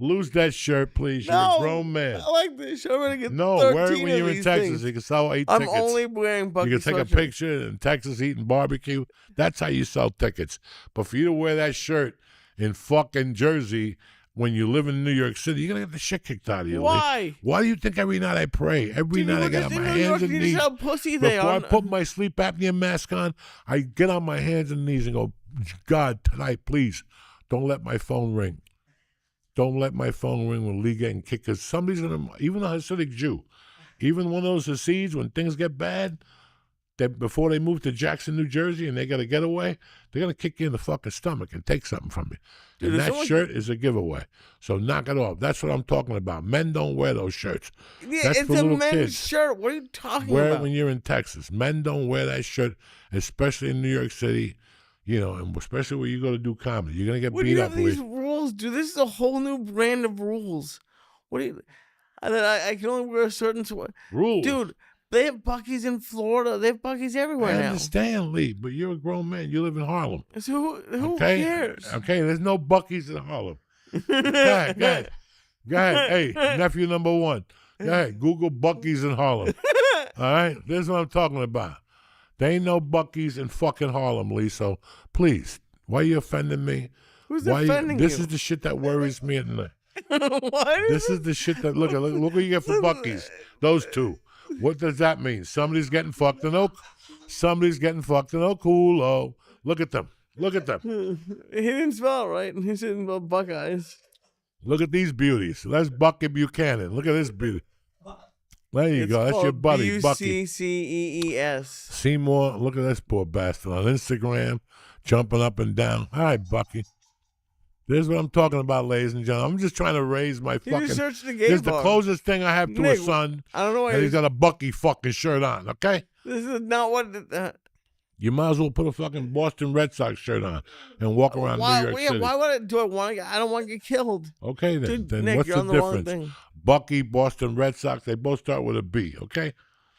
Lose that shirt, please. You're No, a grown man. I like this. I'm gonna get No, 13 wear it when of you're in these Texas. things. You can sell 8 I'm tickets. only wearing Bucky You can take a sweatshirt. picture in Texas eating barbecue. That's how you sell tickets. But for you to wear that shirt in fucking Jersey when you live in New York City, you're going to get the shit kicked out of you. Lee. Why? Why do you think every night I pray? Every Dude, night you I were get just on in my New York. hands and You knees. just how pussy they Before I are. put my sleep apnea mask on, I get on my hands and knees and go, God, tonight, please, don't let my phone ring. Don't let my phone ring when Lee getting kicked. Because somebody's going to, even a Hasidic Jew, even one of those Hasids, when things get bad, before they move to Jackson, New Jersey, and they got a getaway, they're going to kick you in the fucking stomach and take something from you. Dude, And if that someone- shirt is a giveaway. So knock it off. That's what I'm talking about. Men don't wear those shirts. Yeah, That's it's for a little men's kids. shirt. What are you talking Wear it about? when you're in Texas. Men don't wear that shirt, especially in New York City, you know, and especially when you go to do comedy. You're going to get What do beat you up. have these Lee. rules, dude? This is a whole new brand of rules. What do you? And then I can only wear a certain sweat. Rules. Dude, they have Bucky's in Florida. They have Bucky's everywhere I now. understand, Lee, but you're a grown man. You live in Harlem. So who Okay? cares? Okay, there's no Bucky's in Harlem. Go ahead, go ahead. Go ahead. Hey, nephew number 1. Go ahead. Google Bucky's in Harlem. All right? This is what I'm talking about. There ain't no Bucky's in fucking Harlem, Lee. So please, why are you offending me? Who's Why offending This you? is the shit that worries me at night. What? This is the shit that look what you get for Bucky's. Those two. What does that mean? Somebody's getting fucked in Somebody's getting fucked in Okulo. Look at them. Look at them. He didn't spell it right. He didn't spell Buckeyes. Look at these beauties. That's Bucky Buchanan. Look at this beauty. There you go. That's your buddy, Bucky. Buccees. Seymour, look at this poor bastard on Instagram, jumping up and down. Hi, Bucky. This is what I'm talking about, ladies and gentlemen. I'm just trying to raise my He fucking. just searched the gay This is the bar. closest thing I have to Nick, a son, I don't know why and he's got a Bucky fucking shirt on. Okay, this is not what. you might as well put a fucking Boston Red Sox shirt on and walk around Why? New York Yeah, City. why would I do? I don't want to get killed. Okay, then. Dude, Then Nick, what's you're the on the wrong difference? thing. Bucky, Boston Red Sox, they both start with a B. Okay.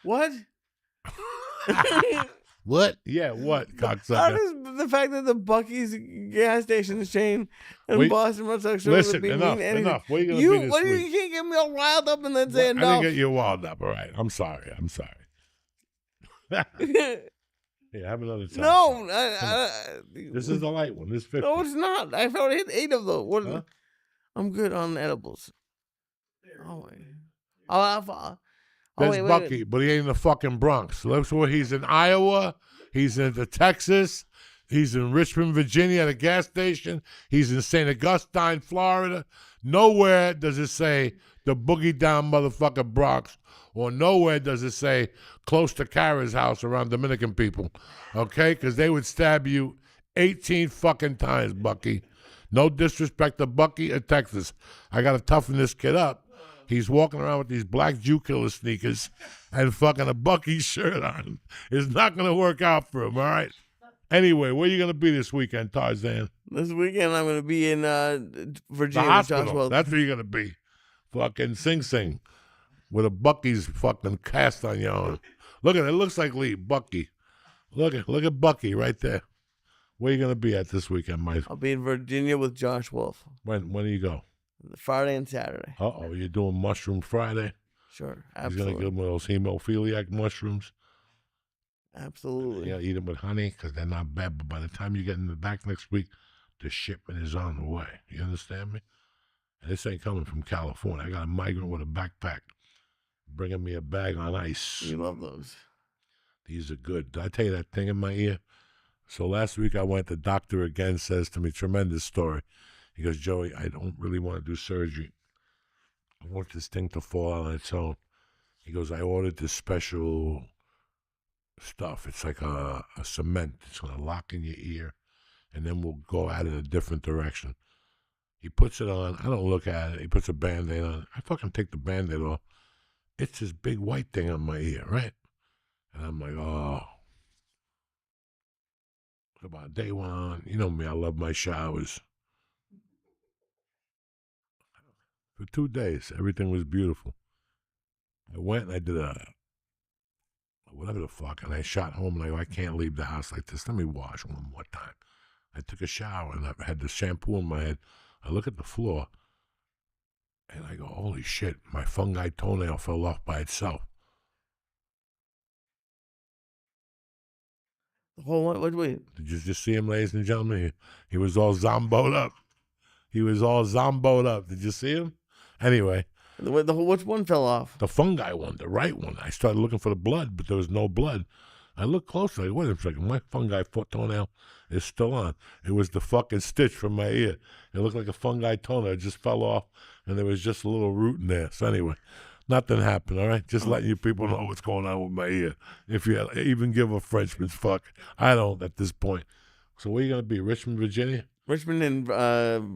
What? What? Yeah, what, How cocksucker? does the fact that the Bucky's gas station chain and Wait, Boston Red Sox shirt would Listen, be enough, mean anything? enough. What are you going to be this What do week? you can't get me all riled up and then say I no. didn't get you wild up. All right. I'm sorry. I'm sorry. Yeah, have another time. No, This is the light one. This 50. no, it's not. I've already hit 8 of those. What? Huh? I'm good on edibles. Oh wait. That's wait, Bucky, but he ain't in the fucking Bronx. That's where he's in Iowa. He's in Texas. He's in Richmond, Virginia at a gas station. He's in St. Augustine, Florida. Nowhere does it say the boogie down motherfucker Bronx, or nowhere does it say close to Kara's house around Dominican people. Okay? Because they would stab you 18 fucking times, Bucky. No disrespect to Bucky or Texas. I got to toughen this kid up. He's walking around with these black Jew killer sneakers and fucking a Bucky shirt on. It's not going to work out for him, all right? Anyway, where you going to be this weekend, Tarzan? This weekend I'm going to be in The Virginia. hospital. Joshua. That's where you're going to be. Fucking Sing Sing. with a Bucky's fucking cast on your arm. Look at it. It looks like Lee Bucky. Look at Bucky right there. Where you gonna be at this weekend, Mike? I'll be in Virginia with Josh Wolf. When do you go? Friday and Saturday. You're doing Mushroom Friday? Sure, He's absolutely. gonna give them those hemophiliac mushrooms. Absolutely. Yeah, eat them with honey because they're not bad. But by the time you get in the back next week, the shipment is on the way. You understand me? And this ain't coming from California. I got a migrant with a backpack bringing me a bag on ice. You love those. These are good. Did I tell you that thing in my ear? So last week I went, the doctor again says to me, tremendous story. He goes, Joey, I don't really want to do surgery. I want this thing to fall out on its own. He goes, I ordered this special stuff. It's like a cement. It's going to lock in your ear, and then we'll go at it a different direction. He puts it on. I don't look at it. He puts a Band-Aid on. I fucking take the Band-Aid off. It's this big white thing on my ear, right? And I'm like, oh. About day one, you know me, I love my showers. For 2 days, everything was beautiful. I went and I did whatever the fuck, and I shot home and I go, I can't leave the house like this. Let me wash one more time. I took a shower and I had the shampoo in my head. I look at the floor and I go, holy shit, my fungi toenail fell off by itself. Wait. Did you just see him, ladies and gentlemen? He was all zomboed up. Did you see him? Anyway. Which one fell off? The fungi one, the right one. I started looking for the blood, but there was no blood. I looked closer. Wait a second. My fungi toenail is still on. It was the fucking stitch from my ear. It looked like a fungi toenail. It just fell off, and there was just a little root in there. So anyway, nothing happened, all right? Just letting you people know what's going on with my ear. If you even give a Frenchman's fuck. I don't at this point. So where you going to be? Richmond, Virginia? Richmond and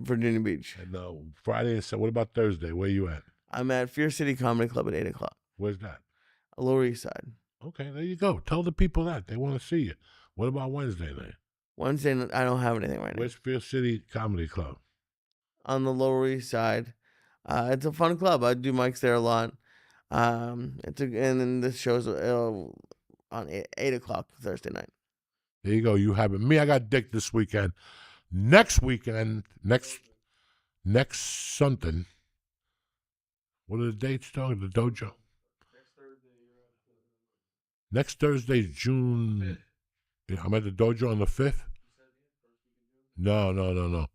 Virginia Beach. And Friday and Saturday. What about Thursday? Where you at? I'm at Fear City Comedy Club at 8 o'clock. Where's that? Lower East Side. Okay, there you go. Tell the people that. They want to see you. What about Wednesday night? Wednesday, I don't have anything right now. Where's Fear City Comedy Club? On the Lower East Side. It's a fun club. I do mics there a lot. And then this show's on 8 o'clock Thursday night. There you go. You have it. Me, I got Dick this weekend. Next weekend, next something. What are the dates, dog? The dojo? Next Thursday, June. Yeah, I'm at the dojo on the 5th. No.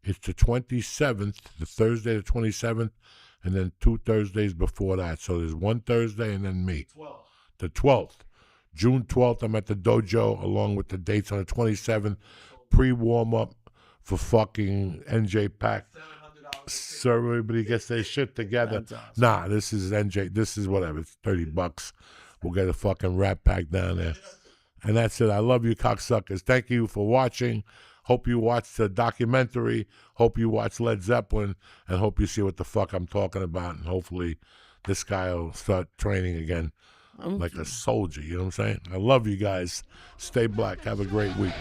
It's the 27th, the Thursday the 27th, and then 2 Thursdays before that. So there's one Thursday and then me. The 12th. June 12th, I'm at the dojo along with the dates on the 27th. Pre-warm-up for fucking NJ Pack. So everybody gets their shit together. Awesome. Nah, this is NJ. This is whatever. It's $30. We'll get a fucking Rat Pack down there. And that's it. I love you, cocksuckers. Thank you for watching. Hope you watched the documentary. Hope you watched Led Zeppelin. And hope you see what the fuck I'm talking about. And hopefully this guy will start training again like a soldier. You know what I'm saying? I love you guys. Stay black. Have a great week.